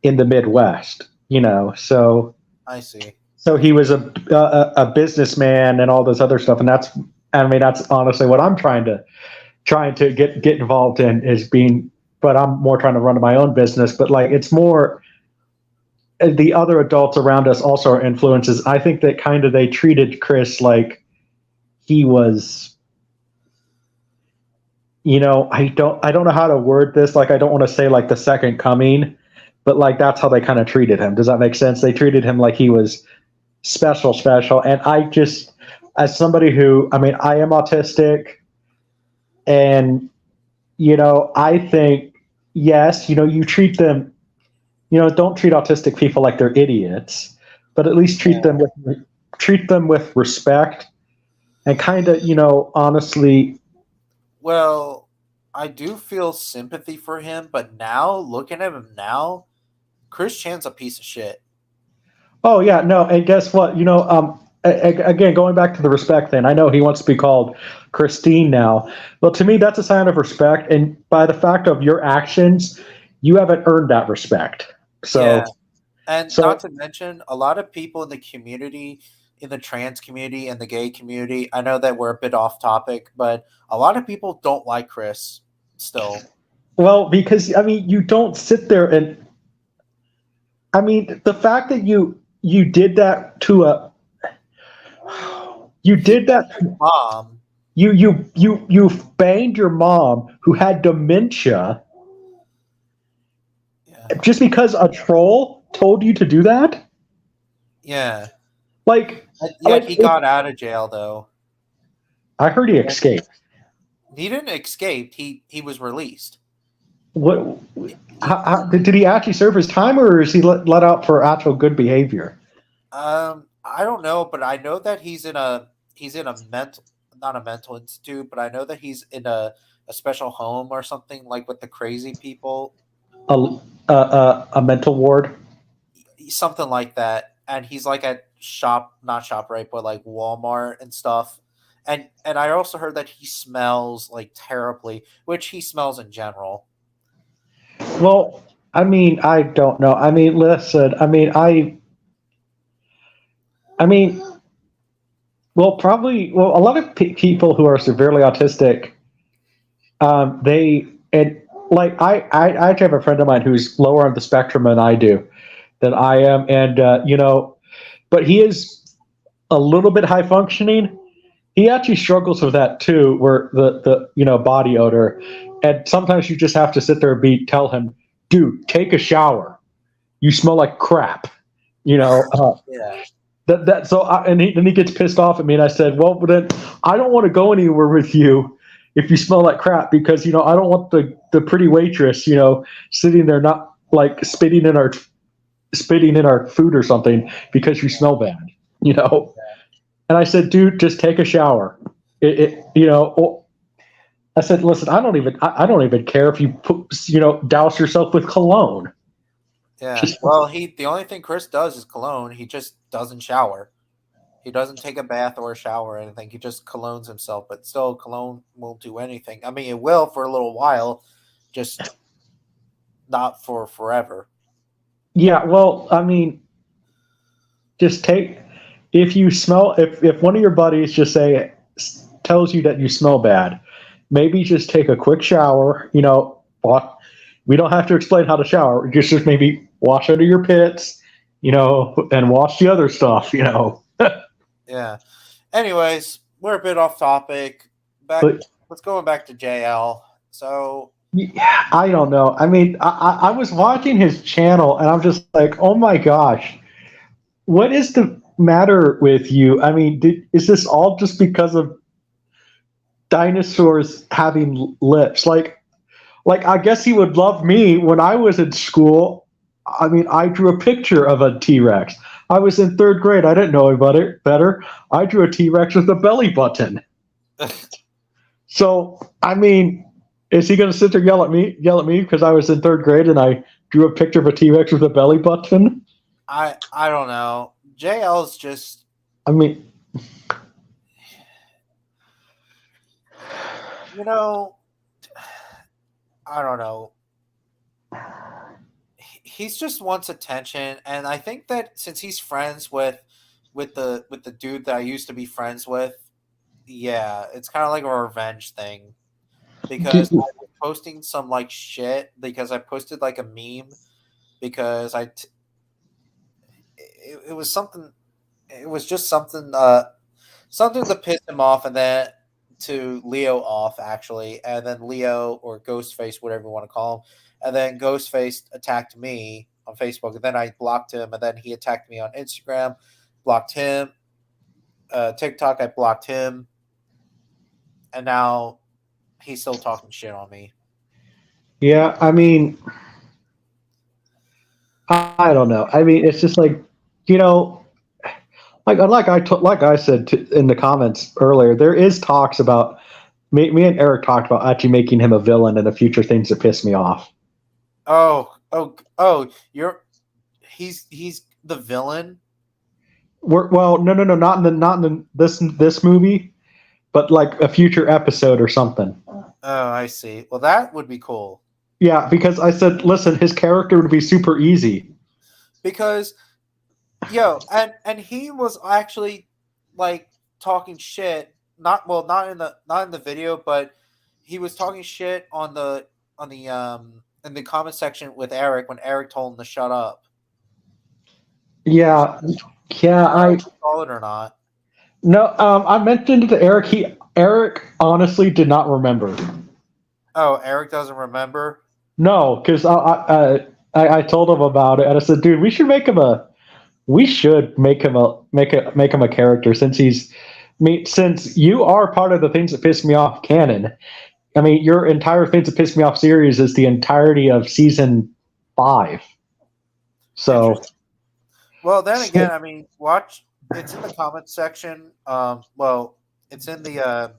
in the Midwest. So I see. So he was a businessman and all this other stuff, and that's honestly what I'm trying to get involved in is being. But I'm more trying to run my own business. But like it's more the other adults around us also are influences. I think that kind of they treated Chris like he was I don't know how to word this. Like, I don't want to say like the second coming, but like that's how they kind of treated him. Does that make sense? They treated him like he was special. And I just, as somebody who, I mean, I am autistic, and I think, yes, you treat them, don't treat autistic people like they're idiots, but at least treat them with respect, and kind of, honestly. Well, I do feel sympathy for him, but now looking at him now, Chris Chan's a piece of shit. Oh yeah, no, and guess what? Again, going back to the respect thing, I know he wants to be called Christine now. Well, to me, that's a sign of respect, and by the fact of your actions, you haven't earned that respect. Yeah. So, And not so to mention, a lot of people in the community, in the trans community and the gay community, I know that we're a bit off topic, but a lot of people don't like Chris still. well, because I mean, you don't sit there and, I mean, the fact that you did that to a, you He did that, mom, you banged your mom who had dementia yeah. just because a troll told you to do that. Yeah. Like, Yet he got out of jail though. I heard he escaped. He didn't escape. He was released. What? Did he actually serve his time, or is he let out for actual good behavior? I don't know, but I know that he's in a mental, not a mental institute, but I know that he's in a special home or something like with the crazy people, A a mental ward. something like that. And he's like at not shop right, but like Walmart and stuff. And I also heard that he smells like terribly, which he smells in general. Well, I mean, I don't know. I mean, listen. I mean, well, probably. Well, a lot of people who are severely autistic, they and like I actually have a friend of mine who's lower on the spectrum than I am, and but he is a little bit high functioning. He actually struggles with that too, where the body odor, and sometimes you just have to sit there and tell him, dude, take a shower. You smell like crap. You know, Yeah. that so then he gets pissed off at me, and I said, well, then I don't want to go anywhere with you if you smell like crap, because I don't want the pretty waitress sitting there not like spitting in our food or something because you smell bad. You know. And I said, dude, just take a shower. I said, listen, I don't even care if you douse yourself with cologne. Yeah. Just Well, the only thing Chris does is cologne. He just doesn't shower. He doesn't take a bath or a shower or anything. He just colognes himself, but still, cologne won't do anything. I mean, it will for a little while, just not for forever. yeah. Well, I mean, just take if you smell if one of your buddies just tells you that you smell bad, maybe just take a quick shower. We don't have to explain how to shower. Just maybe wash under your pits, and wash the other stuff. Yeah. Anyways, we're a bit off topic. But Let's go back to JL. So yeah, I don't know. I mean, I was watching his channel, and I'm just like, oh my gosh, what is the matter with you? I mean, is this all just because of dinosaurs having lips? Like I guess he would love me when I was in school. I mean, I drew a picture of a T Rex. I was in third grade. I didn't know about it better. I drew a T Rex with a belly button. So, I mean, is he going to sit there yell at me because I was in third grade and I drew a picture of a T Rex with a belly button? I don't know. JL's just, I mean, you know, I don't know. He's just wants attention, and I think that since he's friends with the dude that I used to be friends with, yeah, it's kind of like a revenge thing because I was posting some like shit because I posted like a meme because it was something, it was just something to piss him off, and then to Leo off actually, and then Leo or Ghostface, whatever you want to call him, and then Ghostface attacked me on Facebook, and then I blocked him, and then he attacked me on Instagram, blocked him, TikTok, I blocked him, and now he's still talking shit on me. Yeah, I mean, I don't know. I mean, it's just like, you know, like I said in the comments earlier, there is talks about me and Eric talked about actually making him a villain in the future things that piss me off. Oh, he's the villain. Well, no, not in this movie, but like a future episode or something. Oh, I see. Well, that would be cool. Yeah, because I said, listen, his character would be super easy. Because, and he was actually like talking shit. Not in the video, but he was talking shit on the in the comment section with Eric when Eric told him to shut up. Yeah, I call it or not. No, I mentioned to Eric. Eric honestly did not remember. Oh, Eric doesn't remember. No, because I told him about it, and I said, "Dude, we should make him a character since you are part of the things that piss me off canon. I mean, your entire things that piss me off series is the entirety of season 5. So, well, then again, I mean, watch. It's in the comments section. Well, it's in the.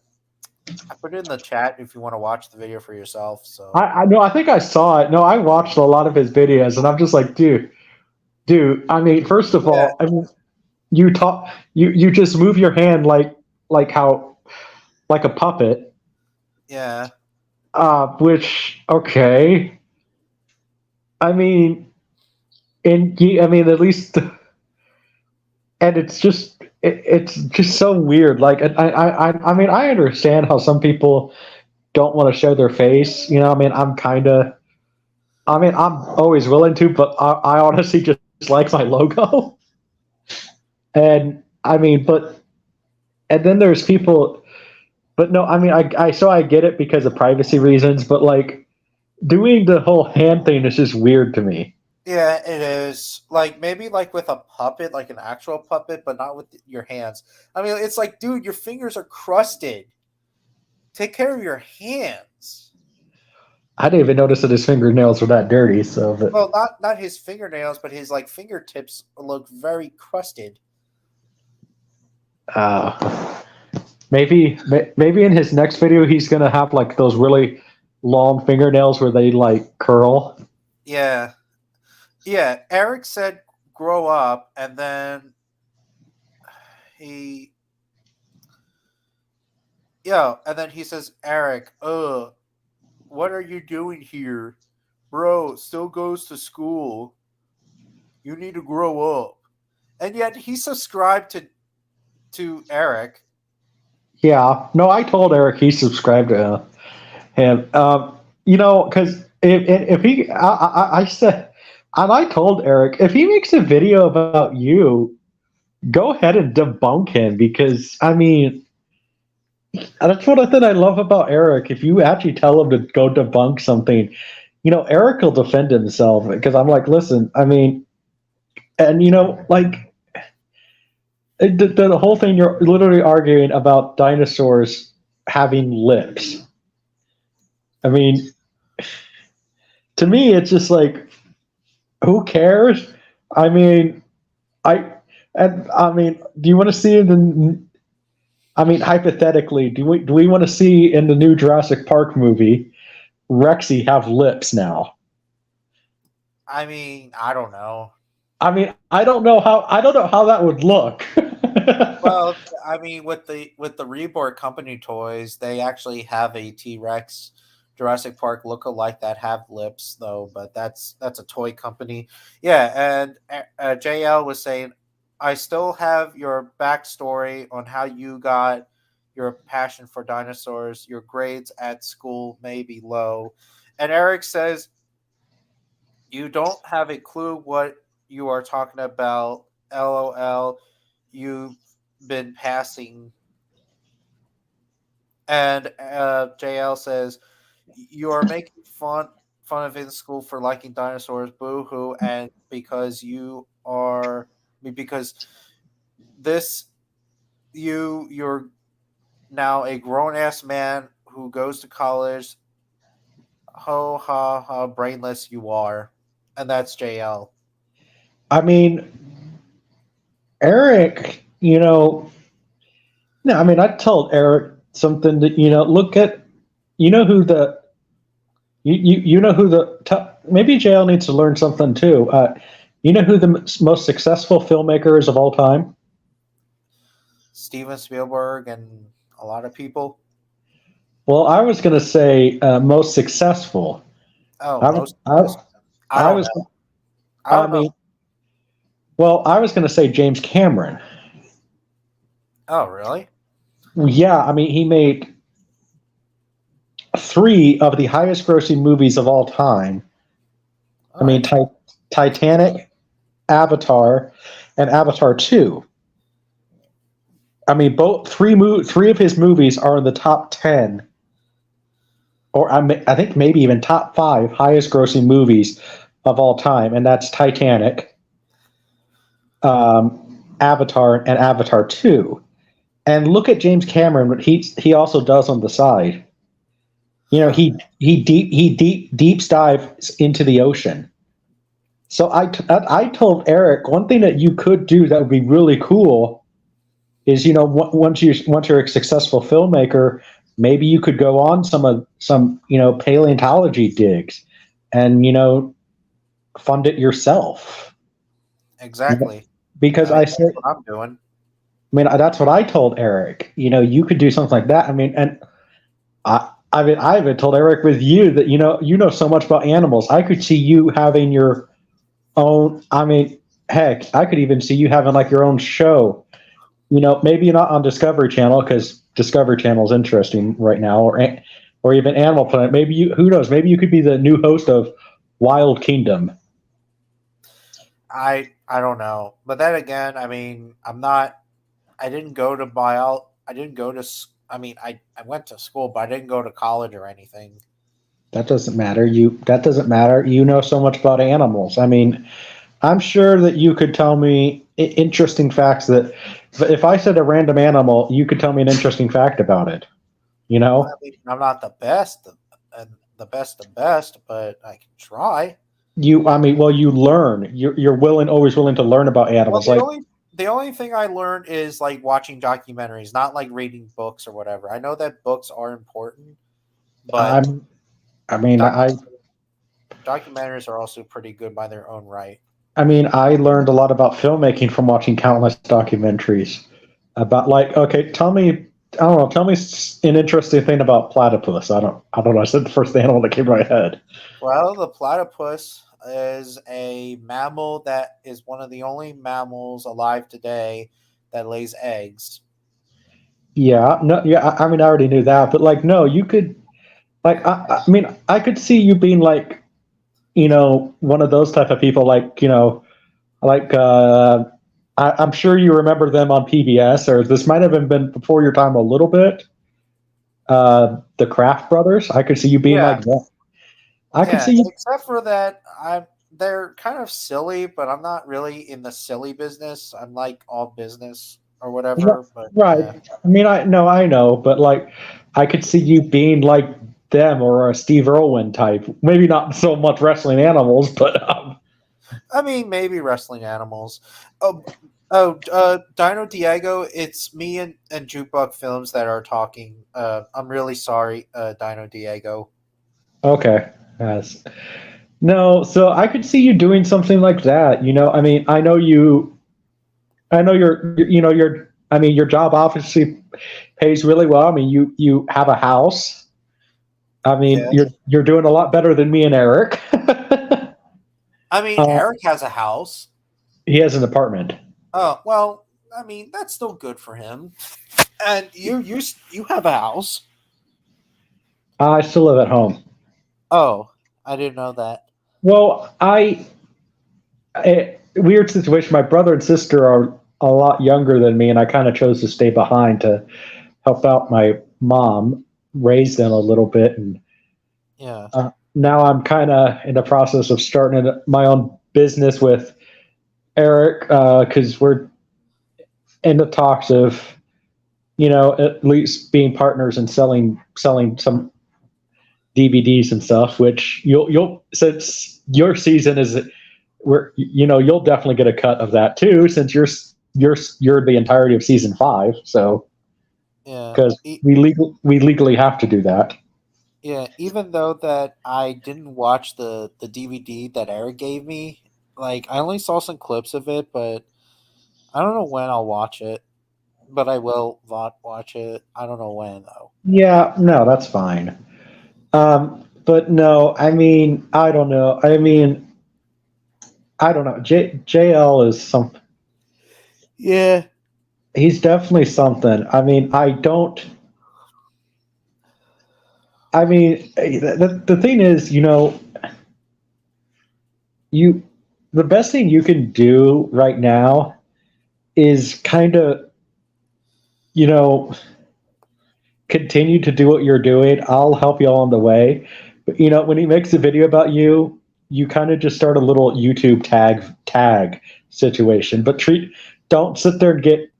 I put it in the chat if you want to watch the video for yourself. So I know. I think I saw it. No, I watched a lot of his videos, and I'm just like, dude. I mean, first of all, I mean, you just move your hand like a puppet. Yeah. Which okay. I mean, I mean, at least, and it's just so weird. Like, I mean, I understand how some people don't want to show their face. You know, I mean, I'm always willing to, but I honestly just like my logo. And I mean, and then there's people, but no, I mean, I get it because of privacy reasons, but like doing the whole hand thing is just weird to me. Yeah, it is. Like maybe like with a puppet, like an actual puppet, but not with your hands. I mean, it's like, dude, your fingers are crusted. Take care of your hands. I didn't even notice that his fingernails were that dirty. So, well, not his fingernails, but his like fingertips look very crusted. Maybe in his next video he's gonna have like those really long fingernails where they like curl. Yeah. Eric said grow up, and then he says, Eric, what are you doing here? Bro, still goes to school. You need to grow up. And yet he subscribed to Eric. Yeah, no, I told Eric he subscribed to him. You know, because if he, I said, and I told Eric, if he makes a video about you, go ahead and debunk him, because I mean, that's what I love about Eric. If you actually tell him to go debunk something, you know, Eric will defend himself, because I'm like, listen, I mean, and you know, like the whole thing, you're literally arguing about dinosaurs having lips. I mean, to me, it's just like, who cares? I mean, do you want to see I mean, hypothetically, do we want to see in the new Jurassic Park movie Rexy have lips now? I mean, I don't know. I mean, I don't know how that would look. Well, I mean, with the Reborn Company toys, they actually have a T-Rex Jurassic Park look-alike that have lips, though. But that's a toy company. Yeah, and JL was saying, I still have your backstory on how you got your passion for dinosaurs. Your grades at school may be low. And Eric says, you don't have a clue what you are talking about. LOL. You've been passing. And JL says, "You are making fun of in school for liking dinosaurs, boo hoo, and because you are because this you're now a grown ass man who goes to college. Ho ha ha, brainless you are." And that's JL. I mean, Eric, no, I mean, I told Eric something that, look at, you know who the, you know who the, maybe JL needs to learn something too. You know who the most successful filmmaker is of all time? Steven Spielberg and a lot of people. Well, I was going to say most successful. Oh, I, most. I, I I don't was, know. I I don't mean, know. well, I was going to say James Cameron. Oh, really? Yeah, I mean, he made three of the highest grossing movies of all time. All I mean, right. Titanic, Avatar, and Avatar 2. I mean, three of his movies are in the top 10, or I think maybe even top 5 highest grossing movies of all time, and that's Titanic, Avatar, and Avatar 2. And look at James Cameron, what he also does on the side. Huh. Deep dives into the ocean. So I told Eric one thing that you could do that would be really cool is, once you're a successful filmmaker, maybe you could go on some paleontology digs, and fund it yourself. Exactly. Because I mean, I that's said, what I'm doing. I mean, that's what I told Eric. You could do something like that. I mean, and I even told Eric with you that you know so much about animals. I could see you having your own. I mean, heck, I could even see you having like your own show. Maybe not on Discovery Channel because Discovery Channel is interesting right now, or even Animal Planet. Maybe who knows? Maybe you could be the new host of Wild Kingdom. I don't know, but then again, I mean, I'm not. I didn't go to bio. I didn't go to. I mean, I went to school, but I didn't go to college or anything. That doesn't matter. That doesn't matter. You know so much about animals. I mean, I'm sure that you could tell me interesting facts that if I said a random animal, you could tell me an interesting fact about it. I mean, I'm not the best and the best of best, but I can try. I mean, well, you learn. You're always willing to learn about Well, animals. Like, the only thing I learned is like watching documentaries, not like reading books or whatever. I know that books are important, but I mean, doc- documentaries are also pretty good by their own right. I learned a lot about filmmaking from watching countless documentaries about, like, okay, tell me, I don't know, tell me an interesting thing about platypus. I don't know. I said the first animal that came to my head. Well, the platypus is a mammal that is one of the only mammals alive today that lays eggs. Yeah, no, yeah. I mean, I already knew that, but like, no, you could, like, I mean, I could see you being like, one of those type of people, like, like, I'm sure you remember them on PBS, or this might have been before your time a little bit. The Kraft Brothers. I could see you being Yeah, like that. I could yeah. see you. Except for that, they're kind of silly, but I'm not really in the silly business. I'm like all business or whatever. But Right. yeah. I mean, I know, but like, I could see you being like them or a Steve Irwin type. Maybe not so much wrestling animals, but I mean, maybe wrestling animals. Oh, Dino Diego. It's me and Jukebug Films that are talking. I'm really sorry, Dino Diego. okay. Yes. No, so I could see you doing something like that. I mean, I know you. I know your. I mean, your job obviously pays really well. I mean, you have a house. I mean, Yeah. you're doing a lot better than me and Eric. I mean, Eric has a house. He has an apartment. Oh well. I mean, that's still good for him. And you have a house. I still live at home. Oh, I didn't know that. Well, weird situation. My brother and sister are a lot younger than me, and I kind of chose to stay behind to help out mom raised them a little bit, and Yeah. now I'm kind of in the process of starting my own business with Eric because we're in the talks of at least being partners and selling some DVDs and stuff. Which you'll since your season is where you'll definitely get a cut of that too, since you're the entirety of season 5. So Yeah. because we legally have to do that. Yeah, even though that I didn't watch the DVD that Eric gave me, like I only saw some clips of it, but I don't know when I'll watch it. But I will watch it. I don't know when though. Yeah, no, that's fine. But no, I mean, I don't know. I mean, I don't know. JL is some. Yeah. He's definitely something. I mean, I don't. I mean, the thing is, you the best thing you can do right now is kind of, you know, continue to do what you're doing. I'll help you along the way. But when he makes a video about you, you kind of just start a little YouTube tag situation. But don't sit there and get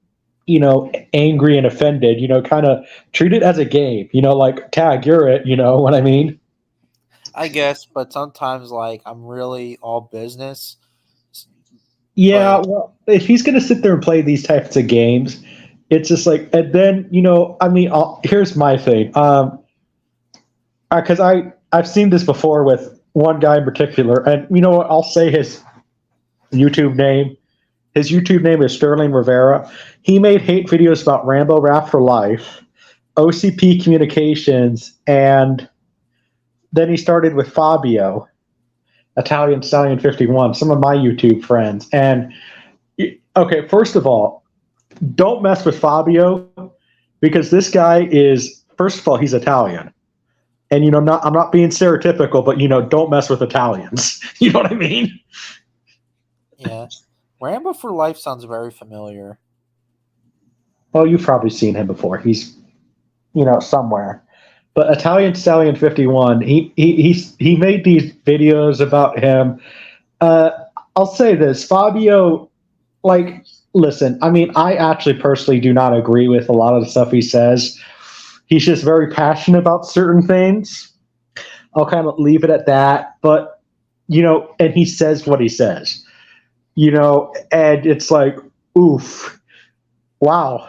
angry and offended. Kind of treat it as a game. Like tag, you're it. You know what I mean? I guess, but sometimes like I'm really all business. Yeah. But Well, if he's gonna sit there and play these types of games, it's just like, and then I mean, here's my thing. Because I've seen this before with one guy in particular, and you know what? I'll say his YouTube name. His YouTube name is Sterling Rivera. He made hate videos about Rambo Rap for Life, OCP Communications, and then he started with Fabio, Italian Stallion 51, some of my YouTube friends. And okay, first of all, don't mess with Fabio because this guy is, first of all, he's Italian. And I'm not being stereotypical, but don't mess with Italians. You know what I mean? yeah, Rambo for Life sounds very familiar. Well, you've probably seen him before. He's somewhere. But Italian Stallion 51, he made these videos about him. I'll say this, Fabio, like, listen, I mean, I actually personally do not agree with a lot of the stuff he says. He's just very passionate about certain things. I'll kind of leave it at that. But, and he says what he says, and it's like, oof, wow,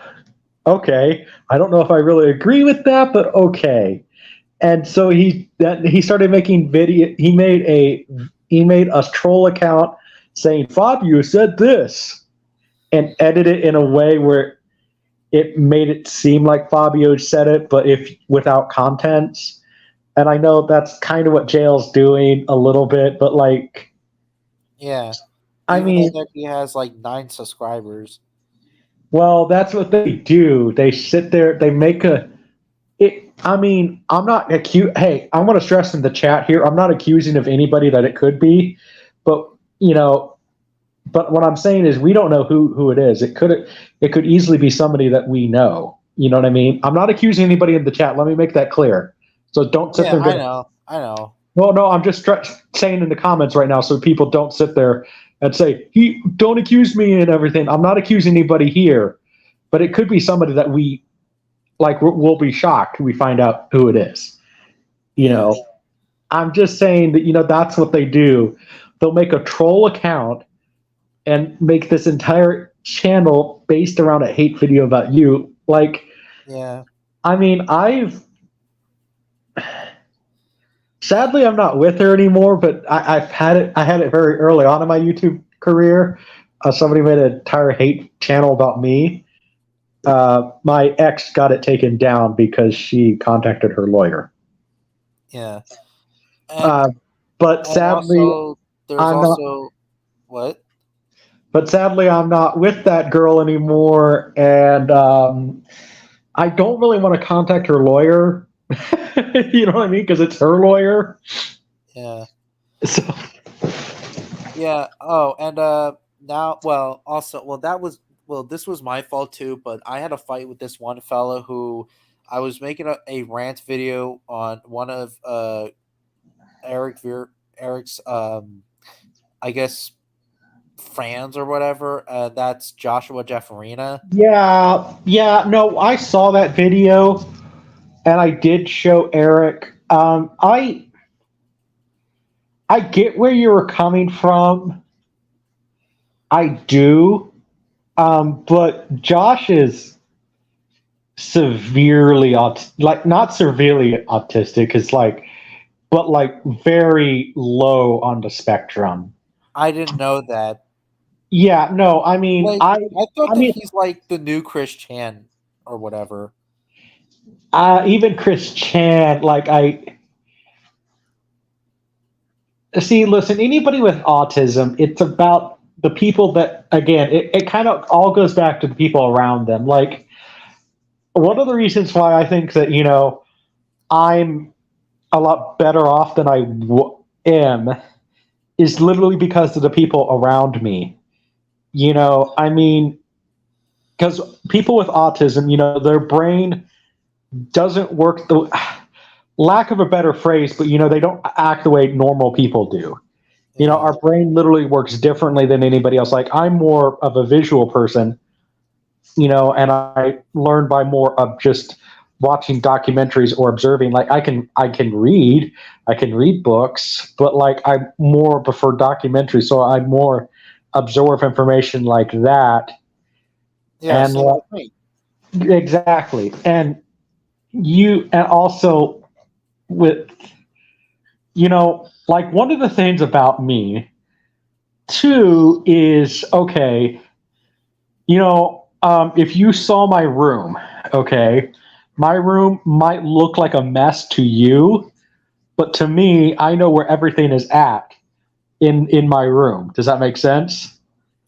okay. I don't know if I really agree with that, but okay. And so he started making video. He made a troll account saying Fabio said this, and edited it in a way where it made it seem like Fabio said it, but without contents. And I know that's kind of what Jail's doing a little bit, but like, Yeah, I even mean, though that he has like 9 subscribers. well, that's what they do. They sit there, they make I mean, I'm not hey, I want to stress in the chat here, I'm not accusing of anybody that it could be, but but what I'm saying is we don't know who it is. It could easily be somebody that we know. You know what I mean? I'm not accusing anybody in the chat. Let me make that clear. So don't sit Yeah, there. I know. No, I'm just saying in the comments right now so people don't sit there and say, don't accuse me and everything. I'm not accusing anybody here, but it could be somebody that we like. We'll be shocked when we find out who it is. I'm just saying that that's what they do. They'll make a troll account and make this entire channel based around a hate video about you. Like, Yeah, I mean, sadly I'm not with her anymore, but I had it very early on in my YouTube career. Somebody made an entire hate channel about me. My ex got it taken down because she contacted her lawyer. yeah. And, but sadly, also, there's I'm also not. what? But sadly, I'm not with that girl anymore, and I don't really want to contact her lawyer. You know what I mean? Because it's her lawyer. Yeah. So Yeah. Oh, and now, well, also, well, this was my fault too. But I had a fight with this one fellow who I was making a rant video on one of Eric's I guess fans or whatever. That's Joshua Jefferina. Yeah, no, I saw that video and I did show Eric. I get where you were coming from. I do. But Josh is severely like not severely autistic, is like, but like very low on the spectrum. I didn't know that. Yeah, no, I mean, Like I thought I that mean, he's like the new Chris Chan or whatever. even Chris Chan, like I see. Listen, anybody with autism, it's about the people that. Again, it kind of all goes back to the people around them. Like one of the reasons why I think that I'm a lot better off than am is literally because of the people around me. I mean, because people with autism, their brain doesn't work the lack of a better phrase, but they don't act the way normal people do. Yeah. Our brain literally works differently than anybody else. Like I'm more of a visual person, and I learn by more of just watching documentaries or observing. Like I can read books, but like I more prefer documentaries, so I more absorb information like that. Yeah, And same with me. exactly. And also with like one of the things about me too is okay, if you saw my room, okay, my room might look like a mess to you, but to me, I know where everything is at in my room. Does that make sense?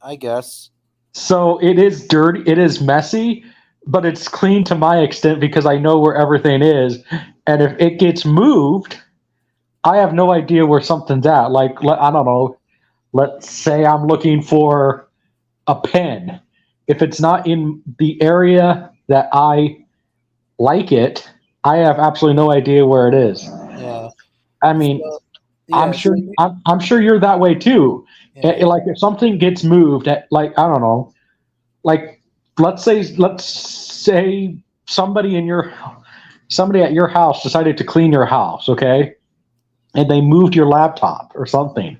I guess. So it is dirty, it is messy, but it's clean to my extent because I know where everything is. And if it gets moved, I have no idea where something's at. Like, I don't know, let's say I'm looking for a pen. If it's not in the area that I like it, I have absolutely no idea where it is. Yeah. I mean, So, I'm yeah. sure So, I'm sure you're that way too. yeah. Like if something gets moved, like I don't know, like let's say somebody at your house decided to clean your house, okay, and they moved your laptop or something.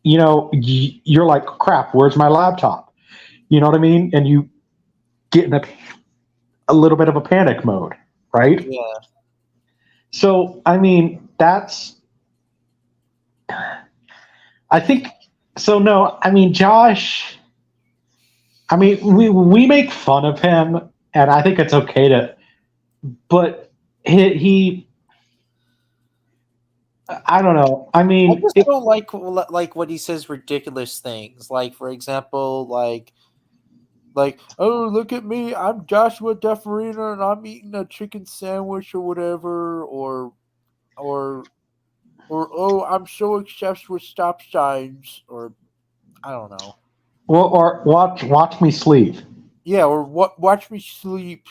You're like, crap, where's my laptop? You know what I mean? And you get in a little bit of a panic mode, right? Yeah. So I mean, I think so. No, I mean Josh. I mean, we make fun of him, and I think it's okay to. But he I don't know. I I mean, just don't like when he says ridiculous things. Like for example, like oh look at me, I'm Joshua Deferina and I'm eating a chicken sandwich or whatever, or oh I'm so obsessed with stop signs, or I don't know. or watch me sleep. Yeah, or what? Watch me sleep.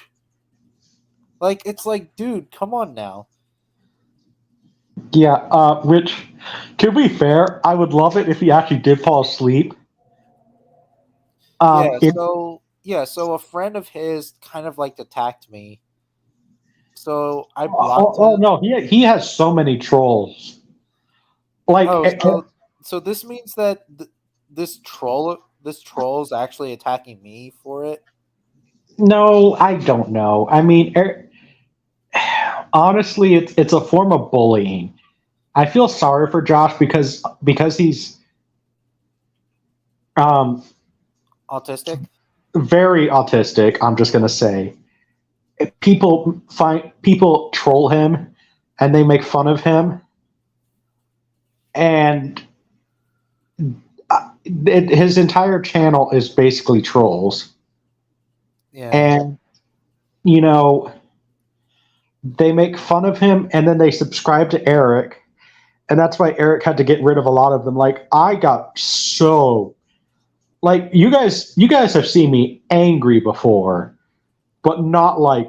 Like it's like, dude, come on now. Yeah. Which, to be fair, I would love it if he actually did fall asleep. Yeah. It So a friend of his kind of like attacked me. So I oh, blocked oh him. no, he has so many trolls. Like, Oh, so this means that this troll is actually attacking me for it. no, I don't know. I mean, honestly, it's a form of bullying. I feel sorry for Josh because he's um, Autistic. very autistic. I'm just gonna say people troll him and they make fun of him, and his entire channel is basically trolls. Yeah. And you know they make fun of him and then they subscribe to Eric, and that's why Eric had to get rid of a lot of them. Like I got so like you guys have seen me angry before, but not like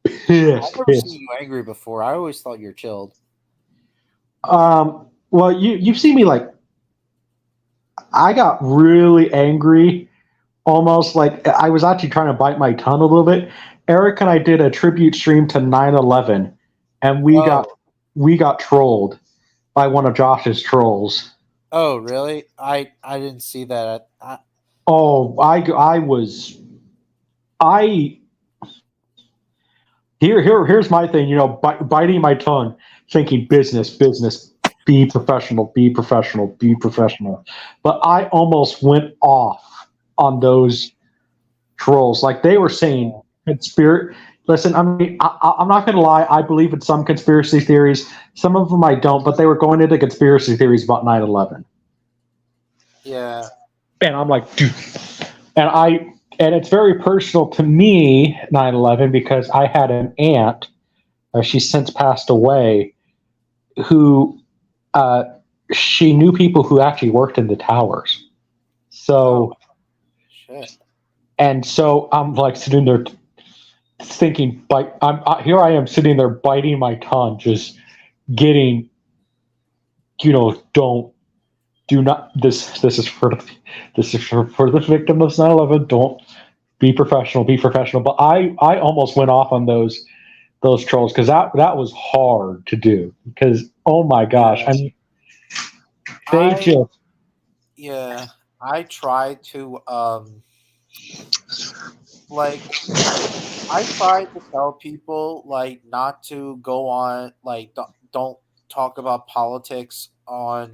pissed. I've never seen you angry before. I always thought you're chilled. Well, you've seen me like I got really angry, almost like I was actually trying to bite my tongue a little bit. Eric and I did a tribute stream to 9/11, and we got trolled by one of Josh's trolls. Oh, really? I didn't see that. Here's my thing, biting my tongue, thinking business, be professional, be professional, be professional. But I almost went off on those trolls. Like they were saying, listen, I mean, I'm not going to lie. I believe in some conspiracy theories. Some of them I don't, but they were going into conspiracy theories about 9/11. Yeah. And I'm like, dude. And it's very personal to me, 9/11, because I had an aunt, she's since passed away, who she knew people who actually worked in the towers. So, shit. And so I'm like sitting there thinking, here I am sitting there biting my tongue, just getting, do not. This is for the victim of 9/11. Don't be professional. Be professional. But I almost went off on those trolls because that was hard to do. Because oh my gosh, I mean, I tried to I tried to tell people like not to go on like don't talk about politics on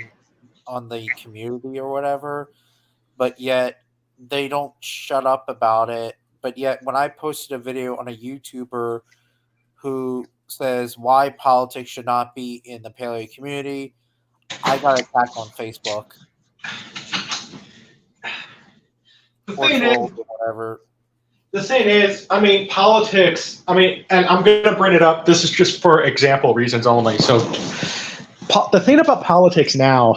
the community or whatever, but yet they don't shut up about it. But yet when I posted a video on a YouTuber who says why politics should not be in the paleo community, I got attacked on Facebook. Whatever. The thing is, I mean, politics, and I'm going to bring it up. This is just for example reasons only. So the thing about politics now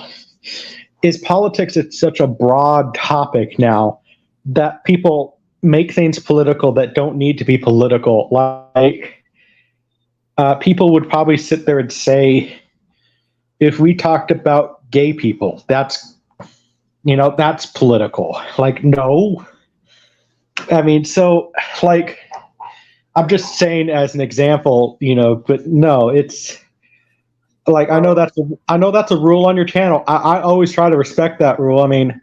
is it's such a broad topic now that people make things political that don't need to be political. Like people would probably sit there and say, if we talked about gay people, that's political. Like, no. I mean, so like, I'm just saying as an example, but no, it's like, I know that's a rule on your channel. I always try to respect that rule. I mean,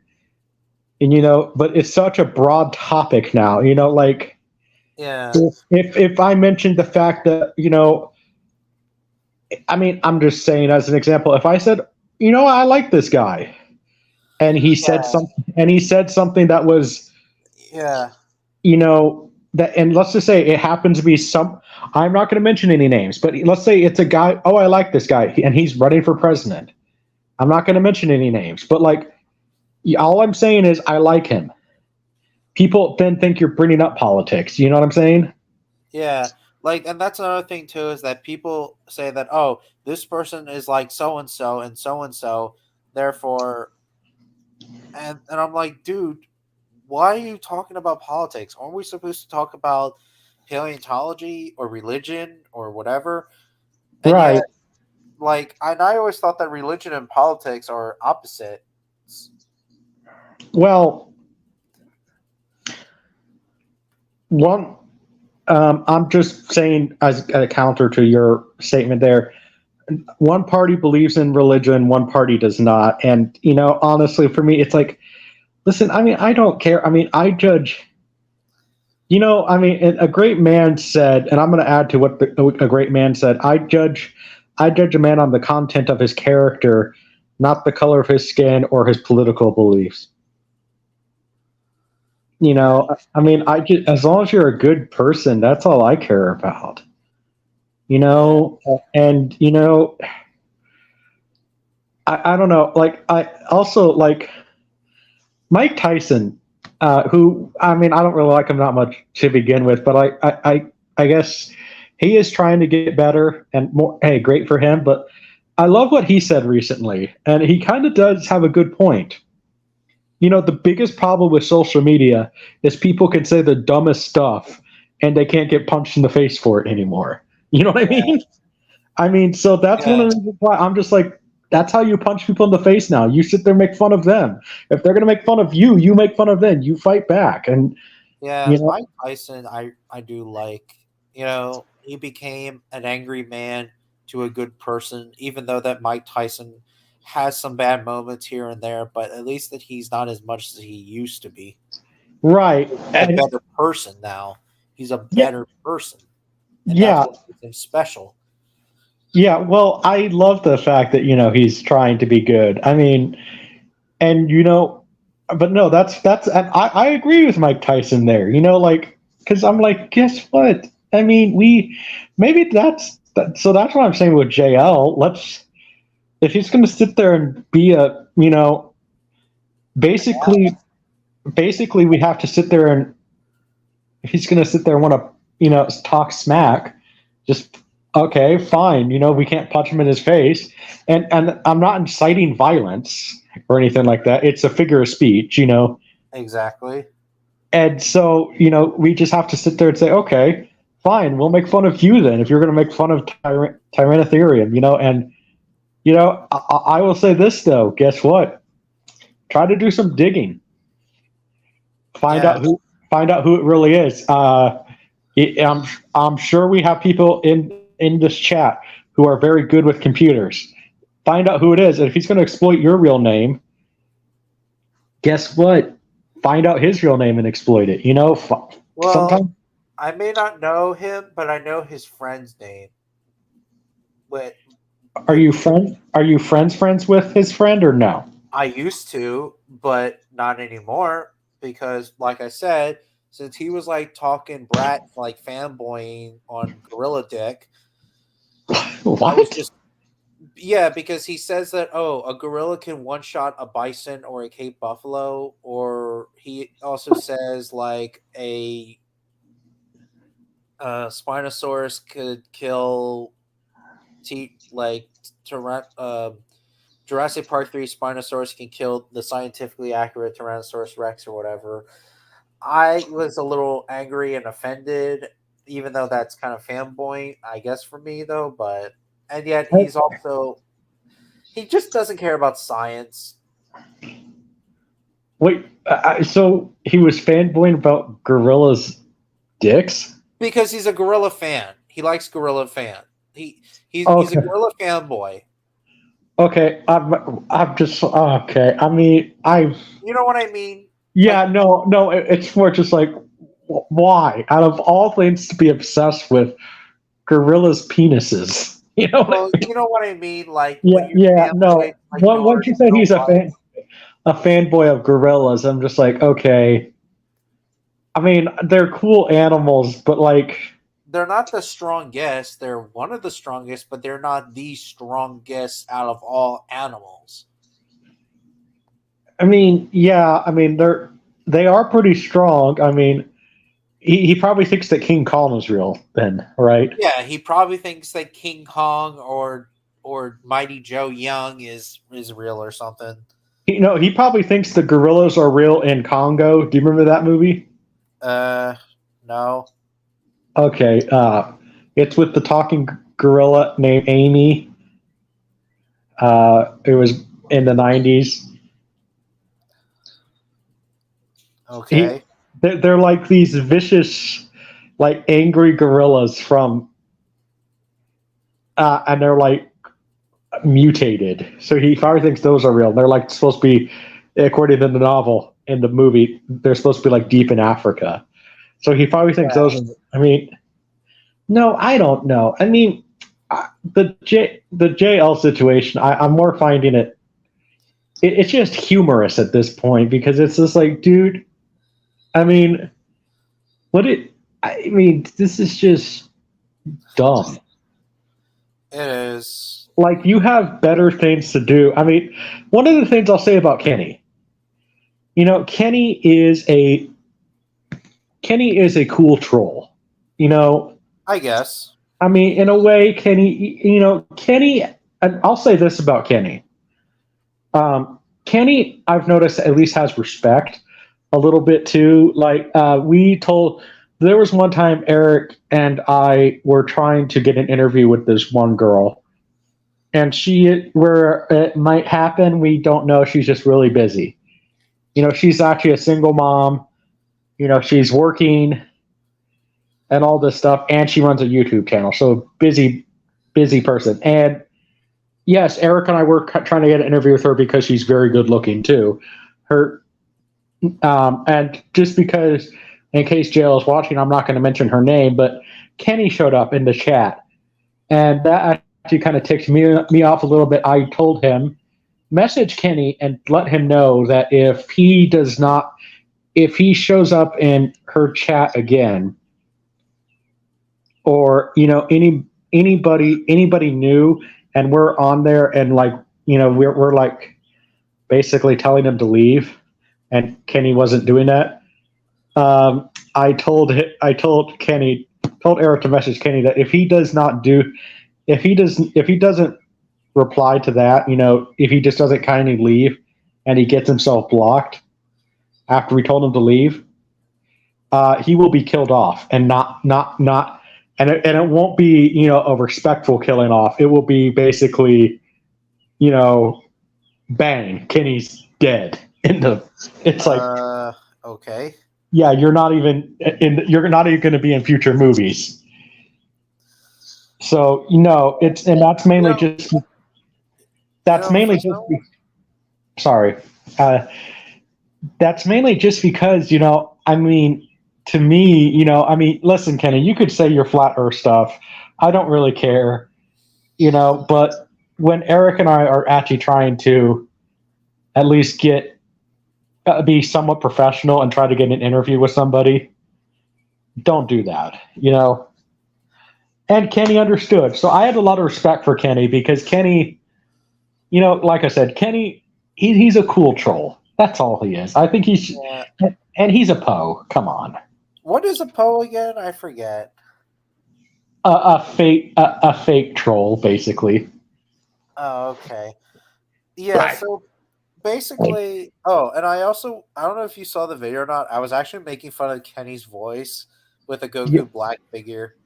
and but it's such a broad topic now, like, yeah, if I mentioned the fact that, I mean, I'm just saying as an example, if I said, I like this guy, and he said something that was, that, and let's just say it happens to be I'm not going to mention any names, but let's say it's a guy, oh, I like this guy, and he's running for president. I'm not going to mention any names, but like, all I'm saying is I like him. People then think you're bringing up politics. You know what I'm saying? Yeah. Like, and that's another thing too, is that people say that, oh, this person is like so-and-so and so-and-so, therefore, and I'm like, dude, why are you talking about politics? Aren't we supposed to talk about paleontology or religion or whatever? And right. Yet, like, and I always thought that religion and politics are opposite. Well, I'm just saying as a counter to your statement there, one party believes in religion, one party does not. And, honestly, for me, it's like, listen, I mean, I don't care. I mean, I judge, a great man said, and I'm going to add to what a great man said, I judge a man on the content of his character, not the color of his skin or his political beliefs. I mean, as long as you're a good person, that's all I care about. And I don't know. Like, I also like Mike Tyson, who, I mean, I don't really like him that much to begin with, but I guess he is trying to get better and more. Hey, great for him. But I love what he said recently, and he kind of does have a good point. The biggest problem with social media is people can say the dumbest stuff and they can't get punched in the face for it anymore. You know what I mean? I mean, so that's one of the reasons why I'm just like, that's how you punch people in the face now. You sit there and make fun of them. If they're going to make fun of you, you make fun of them. You fight back. And, Yeah, you know, Mike Tyson, I do like. He became an angry man to a good person, even though that Mike Tyson has some bad moments here and there, but at least that he's not as much as he used to be. right. He's a And, better person now. He's a yeah, better person. And yeah, that's what makes him special. yeah. Well, I love the fact that, he's trying to be good. I mean, and, but no, and I agree with Mike Tyson there, like, because I'm like, guess what? I mean, maybe so that's what I'm saying with JL. If he's going to sit there and be basically, we have to sit there and if he's going to sit there and want to, talk smack, just, okay, fine. We can't punch him in his face. And I'm not inciting violence or anything like that. It's a figure of speech, Exactly. And so, we just have to sit there and say, okay, fine, we'll make fun of you then if you're going to make fun of Tyrannotherium, and, I will say this, though. Guess what? Try to do some digging. Find out who it really is. I'm sure we have people in this chat who are very good with computers. Find out who it is. And if he's going to exploit your real name, guess what? Find out his real name and exploit it. Sometimes I may not know him, but I know his friend's name. But are you friends with his friend or no? I used to, but not anymore because, like I said, since he was like talking brat, like fanboying on Gorilla Dick, What? I was just because he says that a gorilla can one shot a bison or a Cape buffalo, or he also says like a Spinosaurus could kill Jurassic Park 3 Spinosaurus can kill the scientifically accurate Tyrannosaurus Rex or whatever. I was a little angry and offended, even though that's kind of fanboy, I guess, for me, though. And yet he just doesn't care about science. Wait, so he was fanboying about gorillas' dicks? Because he's a gorilla fan. He likes gorilla fan. He's a gorilla fanboy. Okay, I'm just okay. I mean, you know what I mean? Yeah, no, it's more just like why? Out of all things to be obsessed with gorillas' penises, you know what I mean? Like no. Once you said he's a fanboy of gorillas, I'm just like, okay. I mean, they're cool animals, but like they're not the strongest. They're one of the strongest, but they're not the strongest out of all animals. I mean, yeah. I mean, they are pretty strong. I mean, he probably thinks that King Kong is real, then, right? Yeah, he probably thinks that King Kong or Mighty Joe Young is real or something. He probably thinks the gorillas are real in Congo. Do you remember that movie? No. Okay, it's with the talking gorilla named Amy. It was in the 90s. Okay. They're like these vicious, like angry gorillas from, and they're like mutated. So he probably thinks those are real. They're like supposed to be, according to the novel and the movie, they're supposed to be like deep in Africa. So he probably thinks those are. I mean, no, I don't know. I mean, the JL situation, I'm more finding it's just humorous at this point because it's just like, dude. I mean, this is just dumb. It is. Like, you have better things to do. I mean, one of the things I'll say about Kenny, Kenny is a cool troll. I guess. I mean, in a way, Kenny, and I'll say this about Kenny. Kenny, I've noticed, at least has respect a little bit too. Like, we told there was one time Eric and I were trying to get an interview with this one girl, and where it might happen, we don't know. She's just really busy. She's actually a single mom. She's working and all this stuff, and she runs a YouTube channel. So busy person. And yes, Eric and I were trying to get an interview with her because she's very good looking too. Her, and just because, in case JL is watching, I'm not going to mention her name, but Kenny showed up in the chat, and that actually kind of ticked me off a little bit. I told him, message Kenny and let him know that if he shows up in her chat again, or anybody new, and we're on there, and we're like basically telling him to leave, and Kenny wasn't doing that. I told Eric to message Kenny that if he doesn't reply to that, if he just doesn't kindly leave and he gets himself blocked after we told him to leave, he will be killed off, and and it won't be a respectful killing off. It will be basically, bang, Kenny's dead. It's like, okay. Yeah, you're not even going to be in future movies. So that's mainly sorry. That's mainly just because to me, listen, Kenny, you could say your flat Earth stuff. I don't really care, but when Eric and I are actually trying to at least be somewhat professional and try to get an interview with somebody, don't do that, And Kenny understood. So I had a lot of respect for Kenny, because Kenny, like I said, Kenny, he's a cool troll. That's all he is. I think and he's a Poe. Come on. What is a Poe again? I forget. A fake troll, basically. Oh, okay. Yeah, right. So basically, and I don't know if you saw the video or not. I was actually making fun of Kenny's voice with a Goku Black figure.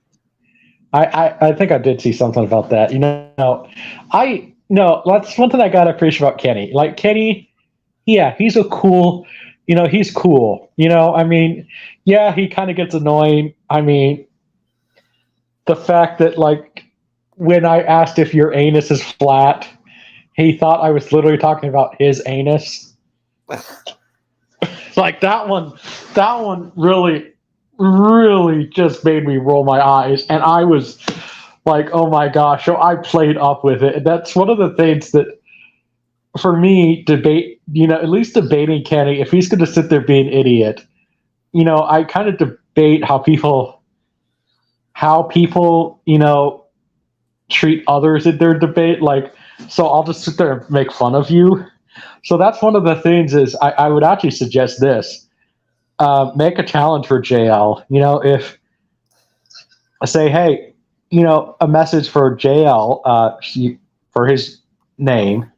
I think I did see something about that. That's one thing I gotta appreciate about Kenny. Like Kenny, yeah, he's a cool, he's cool. Yeah, he kind of gets annoying. The fact that when I asked if your anus is flat, he thought I was literally talking about his anus. That one really just made me roll my eyes, and I was like, oh my gosh. So I played up with it. And that's one of the things that, for me, at least debating Kenny, if he's going to sit there being an idiot, I kind of debate how people treat others in their debate. So I'll just sit there and make fun of you. So that's one of the things is I would actually suggest this. Make a challenge for JL. If I say, hey, a message for JL, for his name,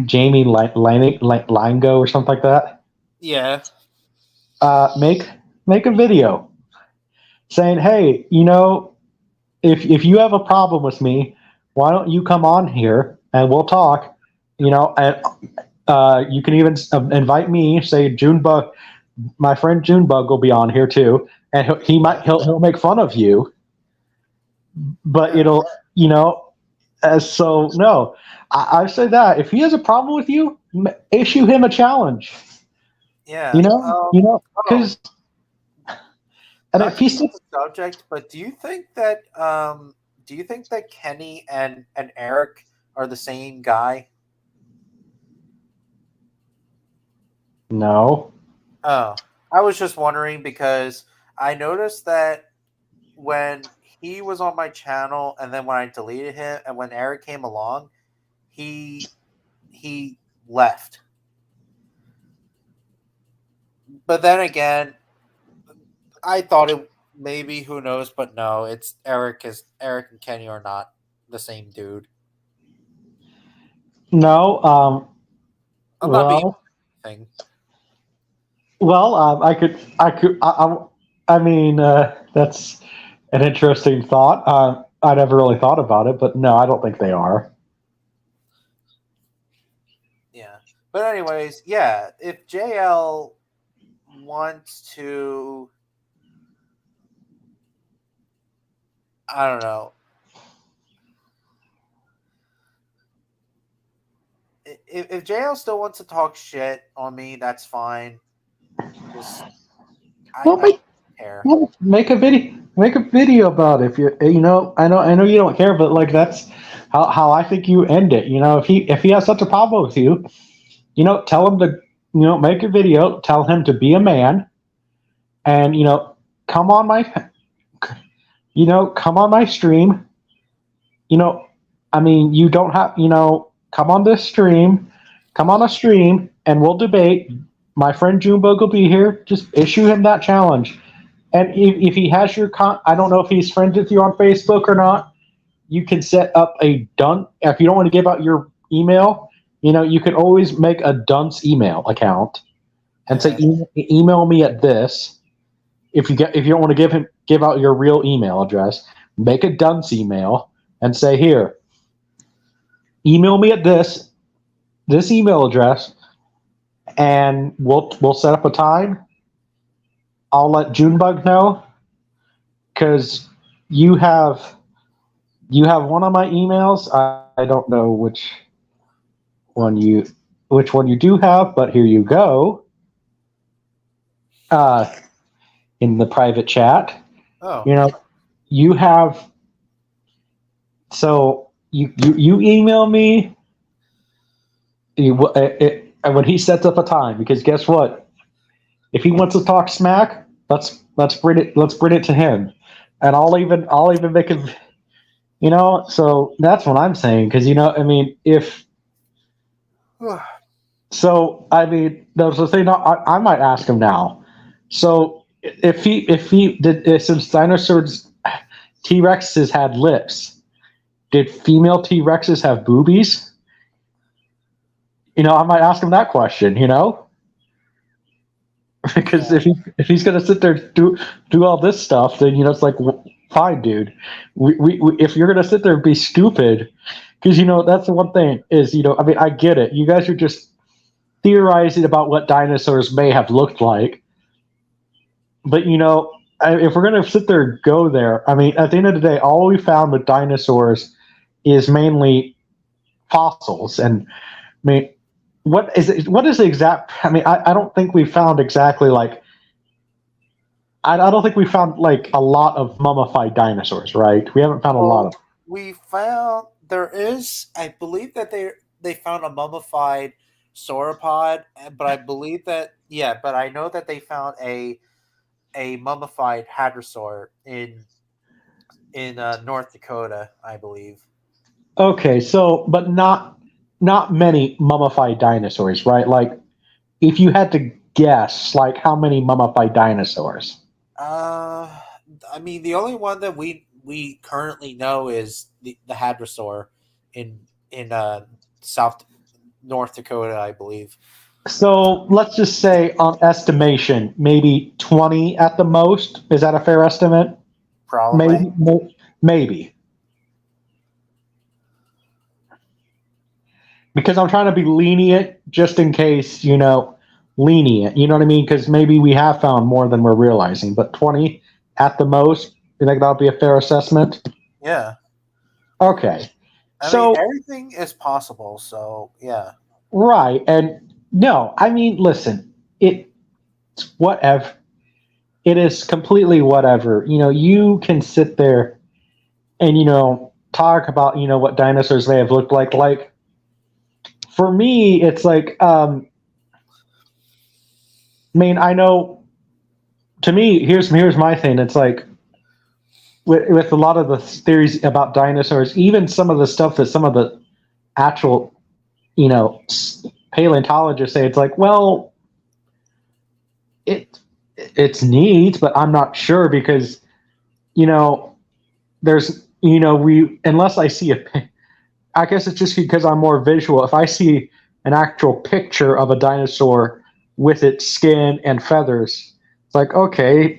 Jamie Lango or something like that. Yeah. Make a video saying, hey, if you have a problem with me, why don't you come on here and we'll talk, and you can even invite me, say Junebug, my friend Junebug will be on here too, and he'll make fun of you, but it'll, so no, I say that if he has a problem with you, issue him a challenge. Yeah. Because and if he's the subject, but do you think that Kenny and Eric are the same guy? No. Oh, I was just wondering because I noticed that when he was on my channel, and then when I deleted him, and when Eric came along, he left. But then again, I thought it maybe, who knows, but no, it's Eric and Kenny are not the same dude. No, I'm not being thing. Well, I mean, that's an interesting thought. I never really thought about it, but no, I don't think they are. Yeah. But anyways, yeah, if JL wants to, I don't know. If JL still wants to talk shit on me, that's fine. Just Well, I don't care. well, make a video about it. If I know you don't care, but like that's how I think you end it. If he has such a problem with you, tell him to make a video, tell him to be a man, and come on my come on my stream. I mean, you don't have come on this stream, come on a stream, and we'll debate. My friend Junebug will be here. Just issue him that challenge. And if he has your I don't know if he's friends with you on Facebook or not. You can set up a dunce. If you don't want to give out your email, you can always make a dunce email account and say email me at this. If you don't want to give out your real email address, make a dunce email and say here, email me at this email address, and we'll set up a time. I'll let Junebug know because you have one of my emails. I don't know which one you do have, but here you go. In the private chat. Oh. You have. So you email me. When he sets up a time, because guess what? If he wants to talk smack, let's bring it to him, and I'll even make him. So that's what I'm saying, because I mean, if. So I mean, there's the thing. I might ask him now. So if he did, since dinosaurs T-Rexes had lips, did female T-Rexes have boobies? I might ask him that question. Because if he's gonna sit there do all this stuff, then it's like, fine, dude. We if you're gonna sit there and be stupid, because that's the one thing is I mean, I get it. You guys are just theorizing about what dinosaurs may have looked like, but if we're gonna sit there and go there, I mean, at the end of the day, all we found with dinosaurs is mainly fossils, and I mean. What is the exact? I mean, I don't think we found exactly like. I don't think we found like a lot of mummified dinosaurs, right? We haven't found a lot of. We found there is. I believe that they found a mummified sauropod, but I believe that but I know that they found a mummified hadrosaur in North Dakota, I believe. Okay, so but not many mummified dinosaurs, right? Like, if you had to guess, like, how many mummified dinosaurs? I mean, the only one that we currently know is the hadrosaur in South North Dakota, I believe. So let's just say, on estimation, maybe 20 at the most. Is that a fair estimate? Probably. Maybe. Because I'm trying to be lenient, just in case, lenient. You know what I mean? Because maybe we have found more than we're realizing. But 20 at the most, you think that'll be a fair assessment? Yeah. Okay. I mean, everything is possible, so yeah. Right. And no, I mean, listen, it's whatever. It is completely whatever. You can sit there and, talk about, what dinosaurs may have looked like. Like, for me, it's like, I mean, I know, to me, here's my thing. It's like, with a lot of the theories about dinosaurs, even some of the stuff that some of the actual, paleontologists say, it's like, well, it's neat, but I'm not sure because, there's, unless I see I guess it's just because I'm more visual. If I see an actual picture of a dinosaur with its skin and feathers, it's like, okay,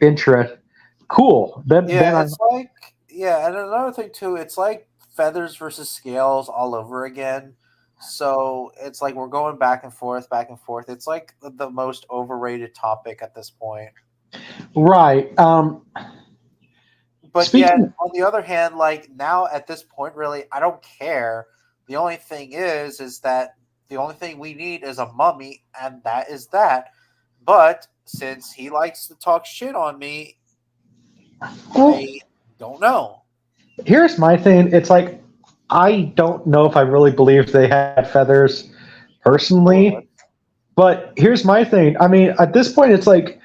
cool. Then Yeah, I'm it's like yeah, and another thing too, it's like feathers versus scales all over again. So it's like we're going back and forth, back and forth. It's like the most overrated topic at this point. right. But yet, Speaking, on the other hand, like now at this point, really, I don't care. The only thing is that the only thing we need is a mummy, and that is that. But since he likes to talk shit on me, well, I don't know. here's my thing. It's like I don't know if I really believe they had feathers What? personally, but here's my thing. I mean, at this point, it's like,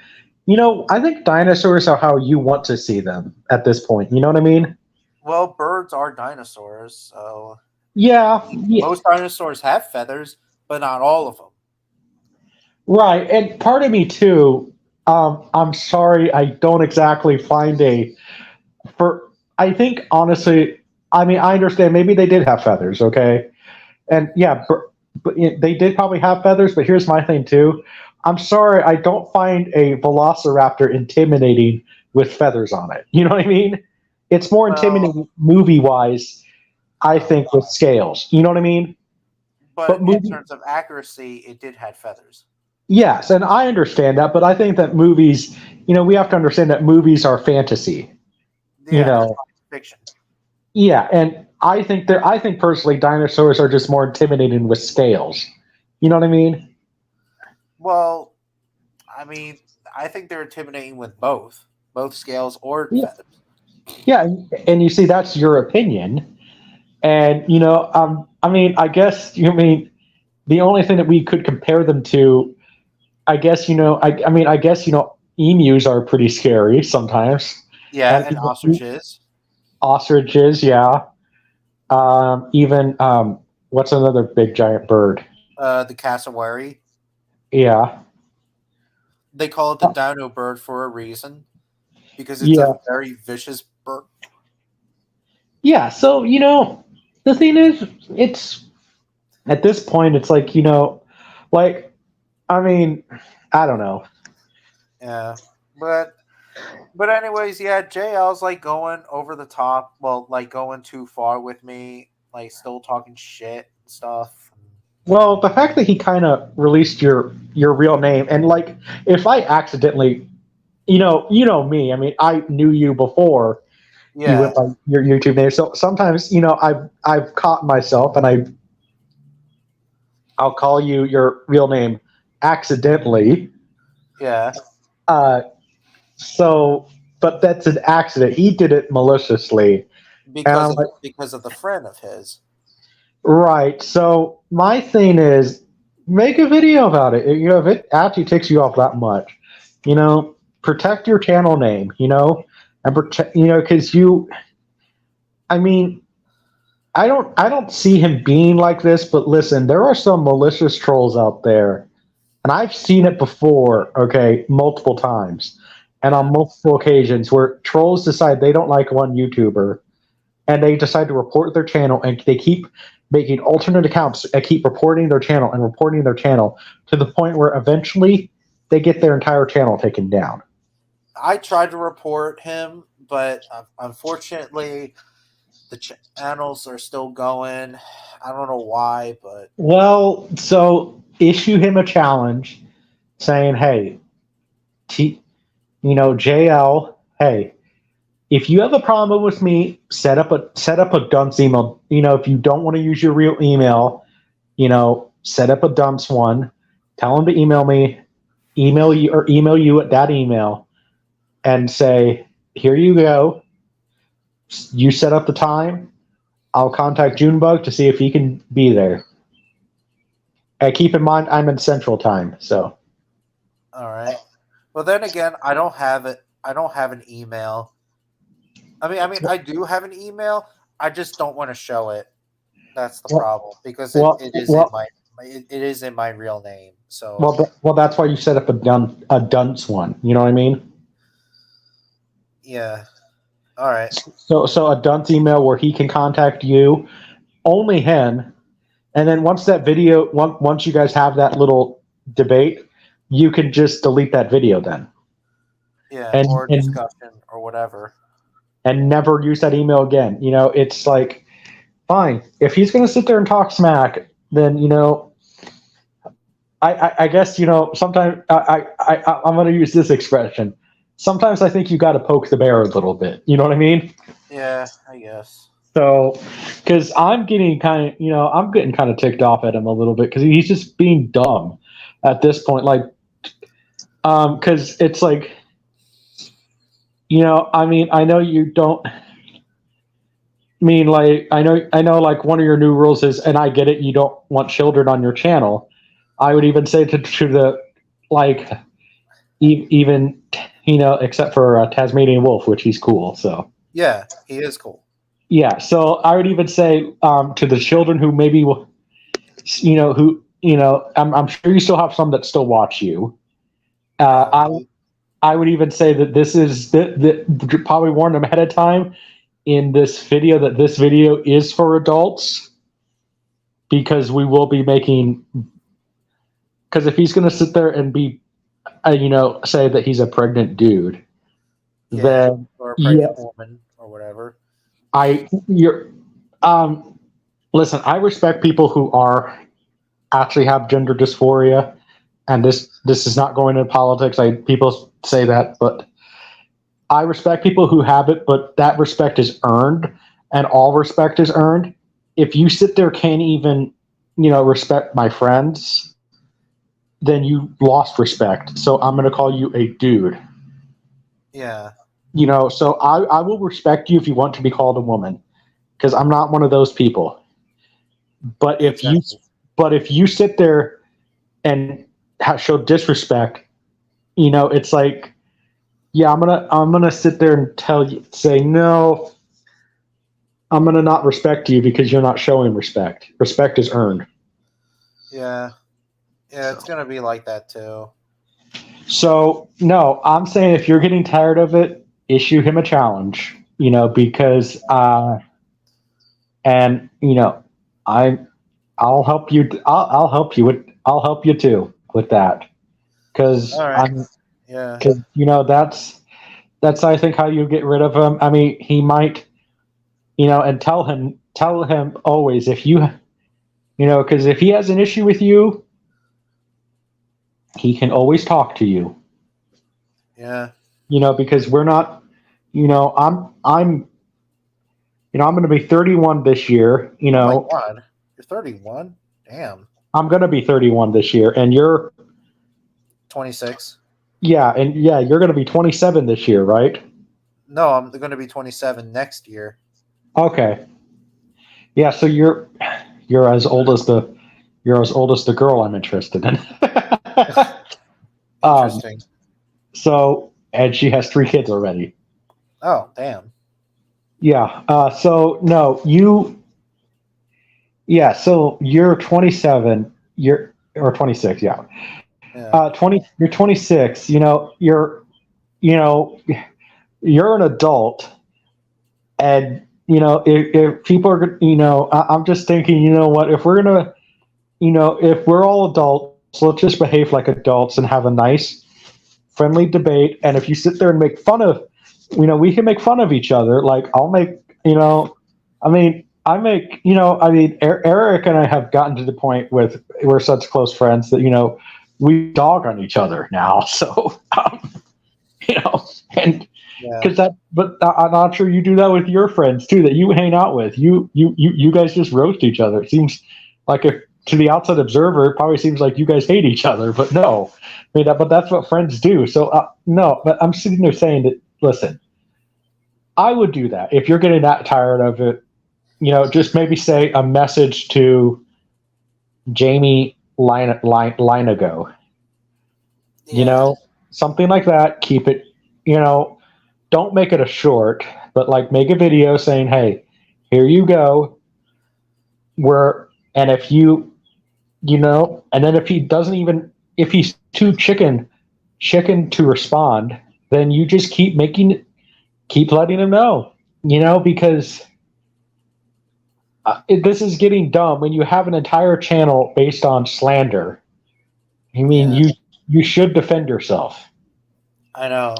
I think dinosaurs are how you want to see them at this point. You know what I mean? Well, birds are dinosaurs, so Yeah, yeah, most dinosaurs have feathers, but not all of them. right. And part of me too. I'm sorry, I don't exactly find a for. I think honestly, I mean, I understand. Maybe they did have feathers, okay, and yeah, but they did probably have feathers. But here's my thing too. I'm sorry, I don't find a velociraptor intimidating with feathers on it. You know what I mean? It's more Well, intimidating movie wise, I oh, think, with scales. You know what I mean? But but in movie, terms of accuracy, it did have feathers. yes, and I understand that. But I think that movies, we have to understand that movies are fantasy. You Yeah, they're know, science fiction. yeah, and I think personally, dinosaurs are just more intimidating with scales. You know what I mean? Well, I mean, I think they're intimidating with both scales or Yeah, feathers. yeah, and you see, that's your opinion, and I mean, I guess you mean the only thing that we could compare them to, I guess, I mean, I guess, emus are pretty scary sometimes, Yeah, and and ostriches, ostriches, yeah, even what's another big giant bird? the cassowary. Yeah, They call it the dino bird for a reason because it's yeah, a very vicious bird. yeah. So the thing is, it's at this point, it's like like I mean, I don't know. Yeah, but anyways, yeah, JL's like going over the top. Well, like going too far with me, like still talking shit and stuff. Well, the fact that he kind of released your real name, and like if I accidentally, me. I mean, I knew you before you Yeah, went by your YouTube name. So sometimes, I've caught myself, and I'll call you your real name accidentally. yeah, Uh, so, but that's an accident. He did it maliciously, and I'm like, because of the friend of his. right. So my thing is, make a video about it. If it actually takes you off that much, protect your channel name. And protect, because I mean, I don't see him being like this. But listen, there are some malicious trolls out there, and I've seen it before. Okay, multiple times, and on multiple occasions where trolls decide they don't like one YouTuber, and they decide to report their channel, and they keep making alternate accounts and keep reporting their channel and reporting their channel to the point where eventually they get their entire channel taken down. I tried to report him, but unfortunately, the channels are still going. I don't know why, but Well, so issue him a challenge saying, hey, JL, hey, if you have a problem with me, set up a dunce email. If you don't want to use your real email, set up a dunce one. Tell him to email me, email you at that email, and say, here you go. You set up the time. I'll contact Junebug to see if he can be there. And keep in mind, I'm in Central Time, so. all right. Well, then again, I don't have it. I don't have an email. I do have an email. I just don't want to show it. That's the Well, problem because well, it is in well, it is in my real name. So well, that's why you set up a dunce one. You know what I mean? yeah. All right. So a dunce email where he can contact you, only him, and then once that video, once you guys have that little debate, you can just delete that video then. Yeah, and or and discussion or whatever. and never use that email again. It's like, fine, if he's going to sit there and talk smack, then I guess sometimes I'm going to use this expression. Sometimes I think you got to poke the bear a little bit. You know what I mean? Yeah, I guess. So, because I'm getting I'm getting kind of ticked off at him a little bit because he's just being dumb at this point. Like, because it's like, I mean, I know you don't mean like I know like one of your new rules is, and I get it, you don't want children on your channel. I would even say to the like even except for Tasmanian Wolf, which he's cool. So Yeah, he is cool. yeah, so I would even say to the children who maybe I'm sure you still have some that still watch you. I would even say that this is probably warn them ahead of time in this video that this video is for adults because we will be making. Because if he's going to sit there and be, say that he's a pregnant dude, then or a pregnant woman or whatever. Listen, I respect people who actually have gender dysphoria, and this is not going into politics. People say that, but I respect people who have it, but that respect is earned, and all respect is earned. If you sit there can't even, respect my friends, then you lost respect. So I'm going to call you a dude. Yeah. So I will respect you if you want to be called a woman, because I'm not one of those people. But if you sit there and show disrespect, it's like, yeah, I'm gonna sit there and say no. I'm gonna not respect you because you're not showing respect. Respect is earned. Yeah, it's gonna be like that too. So no, I'm saying if you're getting tired of it, issue him a challenge. Because and I'll help you. I'll help you with. I'll help you too with that. Because that's I think how you get rid of him. I mean, he might, and tell him always if because if he has an issue with you, he can always talk to you. Yeah. Because we're not. I'm going to be 31 this year. Oh my God, you're 31. Damn. I'm going to be 31 this year, and you're 26. Yeah, you're going to be 27 this year, right? No, I'm going to be 27 next year. Okay. Yeah, so you're as old as the girl I'm interested in. Interesting. And she has 3 kids already. Oh, damn. Yeah. So no, so you're 27. Or 26. Yeah. 20. You're 26. You're an adult, and if people are, I'm just thinking, what, if we're gonna, if we're all adults, let's just behave like adults and have a nice, friendly debate. And if you sit there and make fun of, we can make fun of each other. Like I'll make, Eric and I have gotten to the point with we're such close friends that we dog on each other now. So and because but I'm not sure you do that with your friends too that you hang out with. You guys just roast each other. It seems like to the outside observer, it probably seems like you guys hate each other, but no, but that's what friends do. So no, but I'm sitting there saying that, listen, I would do that if you're getting that tired of it. Just maybe say a message to Jamie Lineago. Something like that. Keep it, don't make it a short, but like make a video saying, hey, here you go. And if and then if he doesn't even, if he's too chicken to respond, then you just keep letting him know, because this is getting dumb when you have an entire channel based on slander. I mean, you should defend yourself. I know.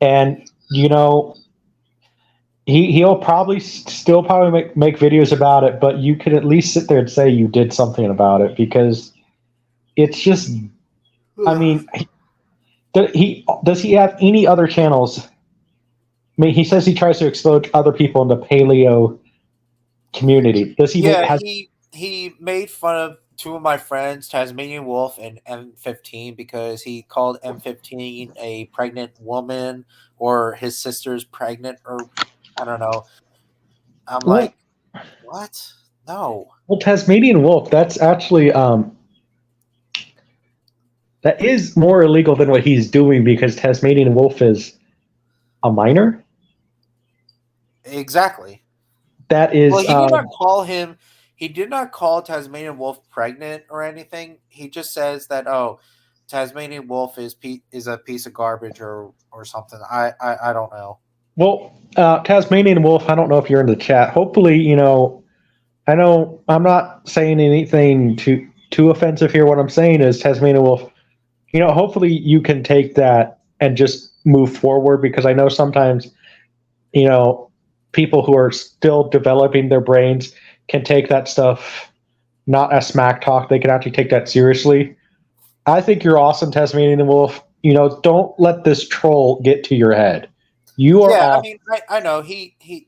and he'll probably still probably make videos about it, but you could at least sit there and say you did something about it, because it's just, I mean, does he have any other channels? I mean, he says he tries to expose other people in the paleo community. Does he Yeah, has he made fun of two of my friends, Tasmanian Wolf and M15, because he called M15 a pregnant woman, or his sister's pregnant, or I don't know. I'm well, like, what? No. well, Tasmanian wolf? That's actually that is more illegal than what he's doing, because Tasmanian wolf is a minor. Exactly. That Well, is he did not call him. He did not call Tasmanian Wolf pregnant or anything. He just says that, oh, Tasmanian Wolf is a piece of garbage, or something. I don't know. well, Tasmanian wolf. I don't know if you're in the chat. Hopefully, I know I'm not saying anything too offensive here. What I'm saying is, Tasmanian wolf, hopefully you can take that and just move forward, because I know sometimes, you know, people who are still developing their brains can take that stuff not as smack talk. They can actually take that seriously. I think you're awesome, Tasmanian Wolf. Don't let this troll get to your head. You are Yeah, I awesome. mean, I know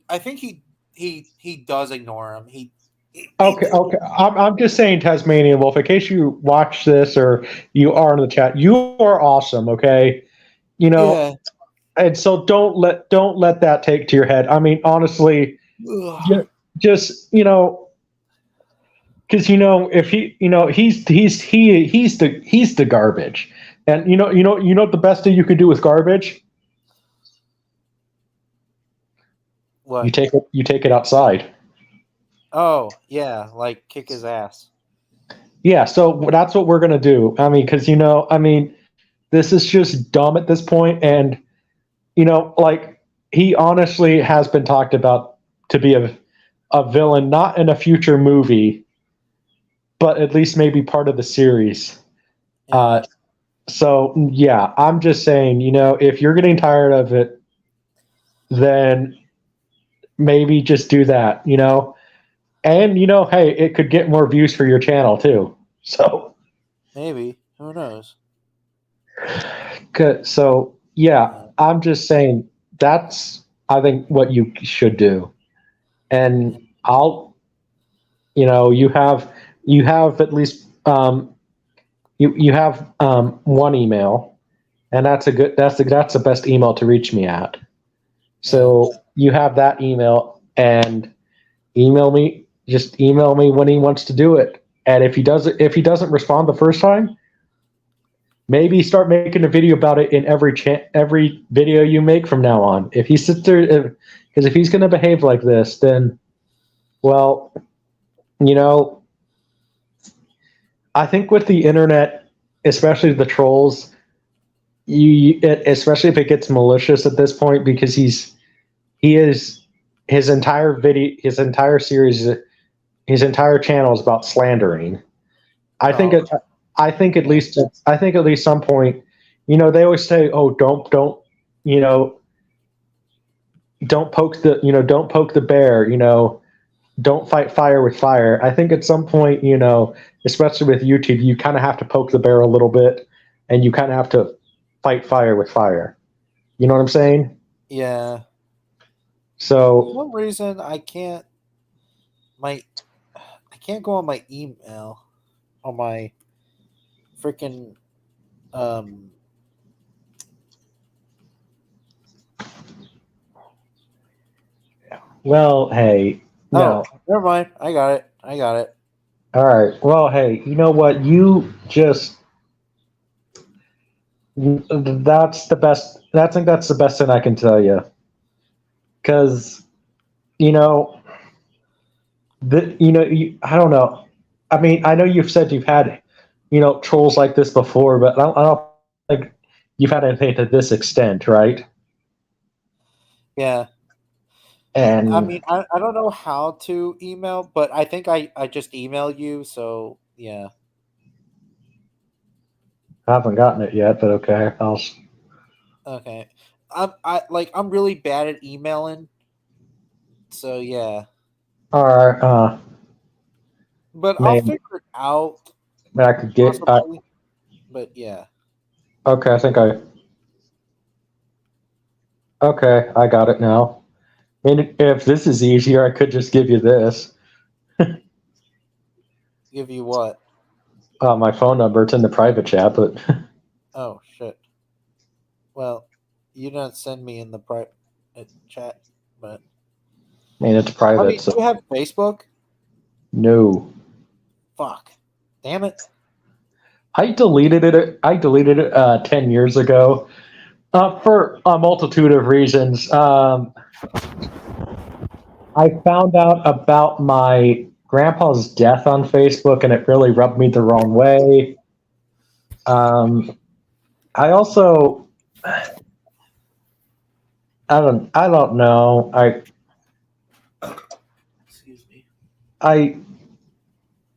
I think he does ignore him. He Okay, okay. I'm just saying, Tasmanian Wolf, in case you watch this or you are in the chat, you are awesome. Okay, you know, yeah. and so don't let that take to your head. I mean, honestly, Ugh. ju- just because if he's the garbage, and what the best thing you can do with garbage, What? you take it outside. Oh, yeah, like kick his ass. Yeah, so that's what we're gonna do. I mean, because this is just dumb at this point, and like, he honestly has been talked about to be a villain, not in a future movie, but at least maybe part of the series. Yeah, So yeah, I'm just saying, if you're getting tired of it, then maybe just do that, and hey, it could get more views for your channel too. So maybe. Who knows? good. So yeah, Yeah. I'm just saying that's, I think, what you should do. And I'll, you have at least you have one email, and that's the best email to reach me at. Yeah. So you have that email, and just email me when he wants to do it. And if he doesn't respond the first time, maybe start making a video about it in every video you make from now on. If he sits there, because if he's going to behave like this, then, well, you know, I think with the internet, especially the trolls, especially if it gets malicious at this point, because he is his entire video, his entire series, his entire channel is about slandering. I think Oh, it, I think at yeah. least I think at least some point, they always say, "Oh, you know, don't poke the bear, don't fight fire with fire." I think at some point, especially with YouTube, you kind of have to poke the bear a little bit, and you kind of have to fight fire with fire. You know what I'm saying? Yeah. For So some reason, my I can't go on my email on my freaking um. well, hey, Oh, no. never mind. I got it. I got it. All right. Well, hey, you know what? You just that's the best. I think that's the best thing I can tell you, because you know I don't know. I mean, I know you've said you've had trolls like this before, but I don't think you've had anything to this extent, right? Yeah. I And mean, I don't know how to email, but I think I just email you. So yeah. I haven't gotten it yet, but okay. Okay. I'm really bad at emailing. So yeah. All right. But I'll Man, figure it out I could get. possibly. But yeah. Okay, I think I. Okay, I got it now. And if this is easier, I could just give you this. Give you what? My phone number. It's in the private chat, but Oh shit. Well, you didn't send me in the private chat, but I mean it's I mean, private, do so you have Facebook? no. Fuck. Damn it. I deleted it. I deleted it 10 years ago for a multitude of reasons. I found out about my grandpa's death on Facebook, and it really rubbed me the wrong way. I also, I don't know. Excuse me. I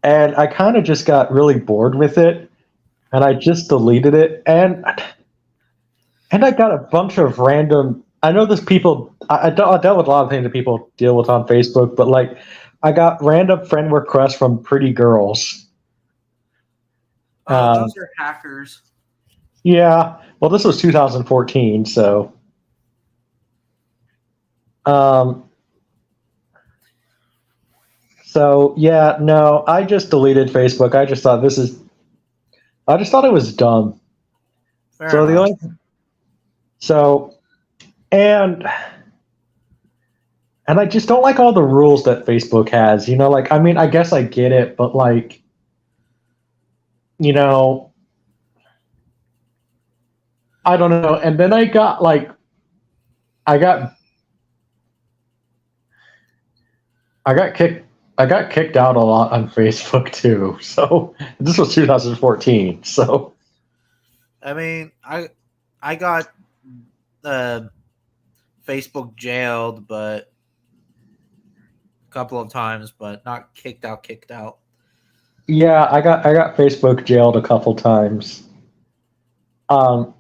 kind of just got really bored with it, and I just deleted it, and I got a bunch of random. I know there's people. I dealt with a lot of things that people deal with on Facebook, but like, I got random friend requests from pretty girls. Oh, those are hackers. Yeah, well, this was 2014, so. Um, so yeah, no, I just deleted Facebook. I just thought I just thought it was dumb. Fair So the enough. only, so, and I just don't like all the rules that Facebook has. You know, like I mean, I guess I get it, but like, you know, I don't know. And then I got I got kicked out a lot on Facebook too. So this was 2014. So I mean, I got Facebook jailed, but a couple of times, but not kicked out. Kicked out. yeah, I got Facebook jailed a couple times. Um,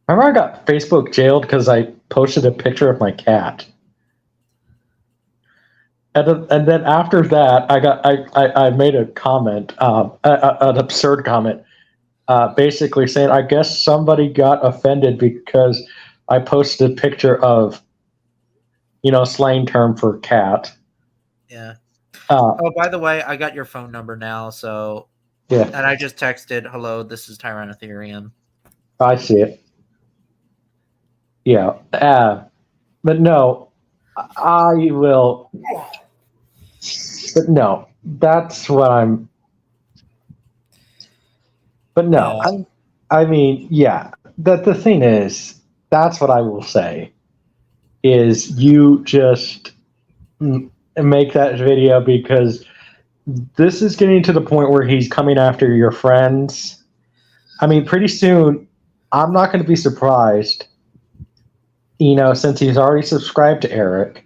I remember I got Facebook jailed because I posted a picture of my cat. And then after that, I made a comment, an absurd comment, basically saying I guess somebody got offended because I posted a picture of, slang term for cat. Yeah. Uh, Oh, by the way, I got your phone number now, so yeah, and I just texted, "Hello, this is Tyrannotherium." I see it. Yeah, but no, I will. But no, that's what I'm. But no, Yeah. I mean, yeah. The thing is, that's what I will say. Is you just make that video because this is getting to the point where he's coming after your friends. I mean, pretty soon, I'm not going to be surprised. Since he's already subscribed to Eric,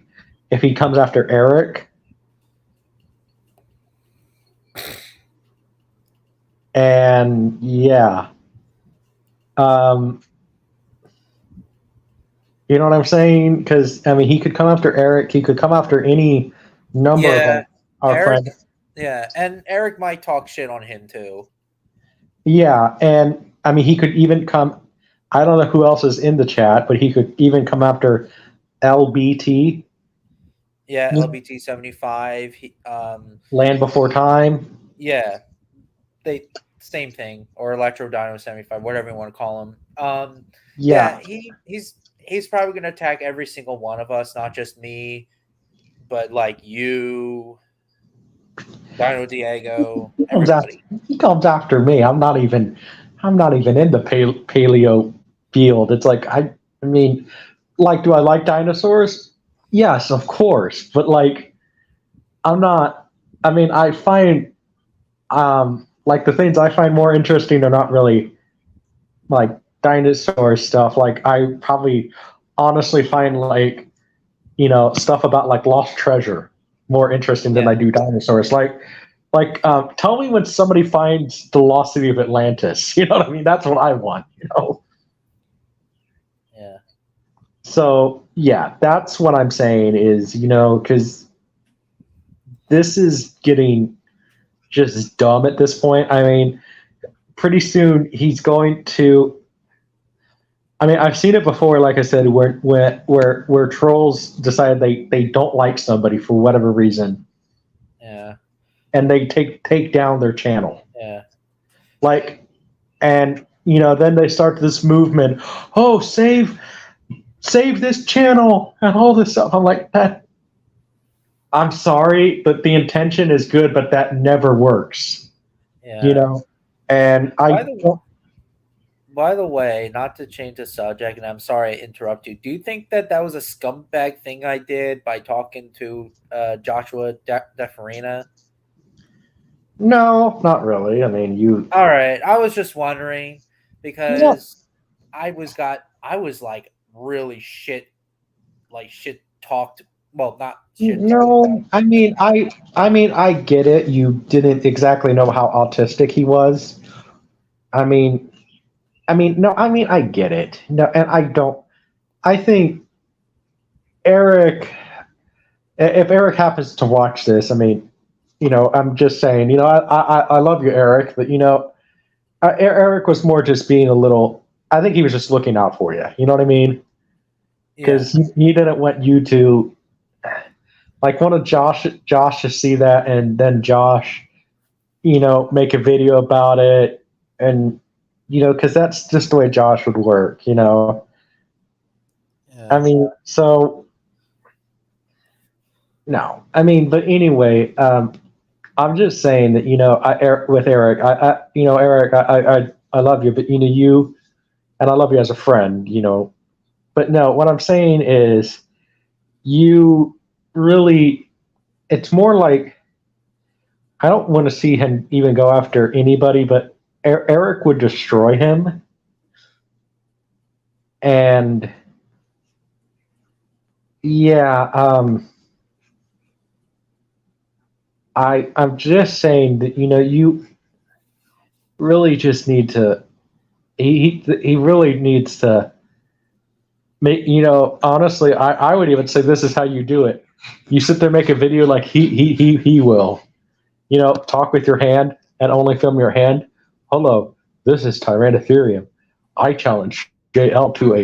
if he comes after Eric. And yeah, you know what I'm saying? Because I mean, he could come after Eric. He could come after any number Yeah, of our Eric. friends. Yeah, and Eric might talk shit on him too. Yeah, and I mean, he could even come. I don't know who else is in the chat, but he could even come after LBT. Yeah, LBT 75. Land Before Time. Yeah, they same thing, or Electro Dino 75, whatever you want to call him. Yeah, He's probably gonna attack every single one of us, not just me, but like you, Dino Diego, everybody. he comes after me. I'm not even in the paleo field. It's like I mean, like, do I like dinosaurs? Yes, of course, but like, I'm not. I mean, I find like the things I find more interesting are not really like dinosaur stuff. Like, I probably honestly find like stuff about like lost treasure more interesting than Yeah. I do dinosaurs. Tell me when somebody finds the lost city of Atlantis. You know what I mean? That's what I want. So yeah, that's what I'm saying is, because this is getting just dumb at this point. I mean, pretty soon he's going to. I mean, I've seen it before. Like I said, where trolls decide they don't like somebody for whatever reason, Yeah. and they take down their channel. Yeah. Like, and then they start this movement. Oh, save this channel and all this stuff. I'm like that. I'm sorry, but the intention is good, but that never works. Yeah. And By the way, not to change the subject, and I'm sorry I interrupt you. Do you think that was a scumbag thing I did by talking to Joshua DeFarina? no, not really. I mean, All right, I was just wondering no, because I was like really shit talked. Well, not shit talked about. no. I get it. You didn't exactly know how autistic he was. I mean, no. I get it. No, and I don't. I think Eric. If Eric happens to watch this, I mean, I'm just saying. I love you, Eric, but Eric was more just being a little. I think he was just looking out for you. You know what I mean? Yeah, Because he didn't want you to like wanted Josh to see that, and then Josh, make a video about it, and because that's just the way Josh would work. I yeah, mean, so no, I mean, but anyway, I'm just saying that with Eric, Eric, I love you, but you, and I love you as a friend, but no, what I'm saying is you really, it's more like I don't want to see him even go after anybody, but Eric would destroy him. And yeah, I'm just saying that you really just need to. He really needs to make. Honestly, I would even say this is how you do it. You sit there, make a video like he will. Talk with your hand and only film your hand. Hello, this is Tyrannitherium. I challenge JL to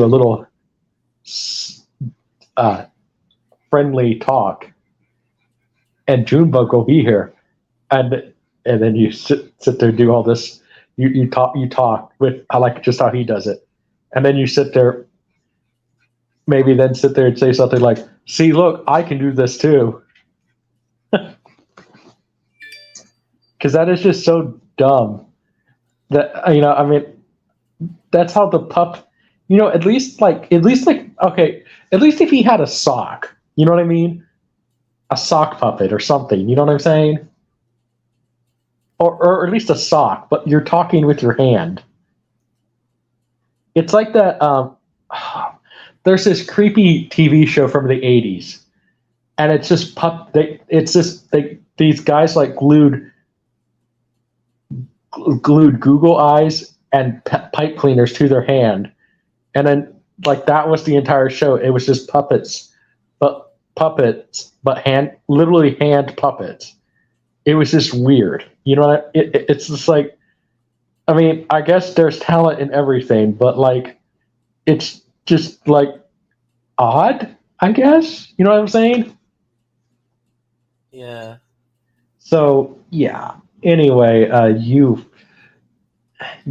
a little uh, friendly talk, and Junebug will be here, and then you sit there, do all this. You talk with. I like just how he does it, and then you sit there. Maybe then sit there and say something like, "See, look, I can do this too." Because that is just so dumb. That I mean, that's how the pup. At least like okay, at least if he had a sock, you know what I mean, a sock puppet or something. You know what I'm saying? Or at least a sock, but you're talking with your hand. It's like that. There's this creepy TV show from the '80s, and it's just these guys like glued Google eyes and pipe cleaners to their hand, and then like that was the entire show. It was just puppets, but literally hand puppets. It was just weird. It's just like, I mean, I guess there's talent in everything, but like, it's just like odd, I guess. You know what I'm saying? yeah. So yeah. Anyway, you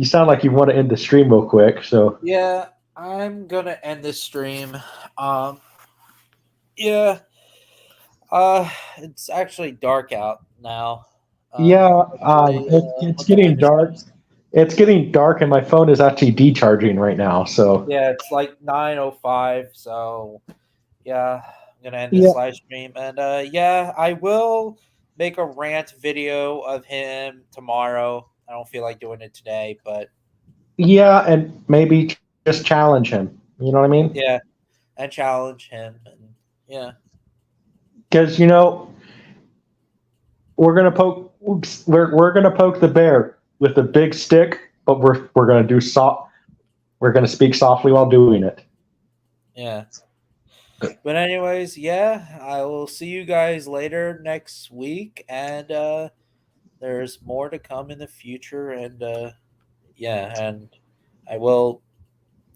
sound like you want to end the stream real quick. So Yeah, I'm gonna end this stream. Yeah. It's actually dark out now. yeah, Hopefully, it's looking getting at the dark. It's getting dark, and my phone is actually decharging right now. So yeah, it's like 9:05. So yeah, I'm gonna end yeah, this live stream, and yeah, I will make a rant video of him tomorrow. I don't feel like doing it today, but yeah, and maybe just challenge him. You know what I mean? yeah, and challenge him, and yeah, Because we're gonna poke. Oops, we're gonna poke the bear with a big stick, but we're gonna do soft. We're gonna speak softly while doing it. Yeah. But anyways, yeah, I will see you guys later next week, and there's more to come in the future, and yeah, and I will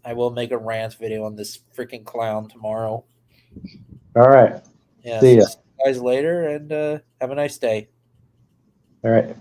I will make a rant video on this freaking clown tomorrow. All right. Yeah, See so ya. see you guys later, and have a nice day. All right.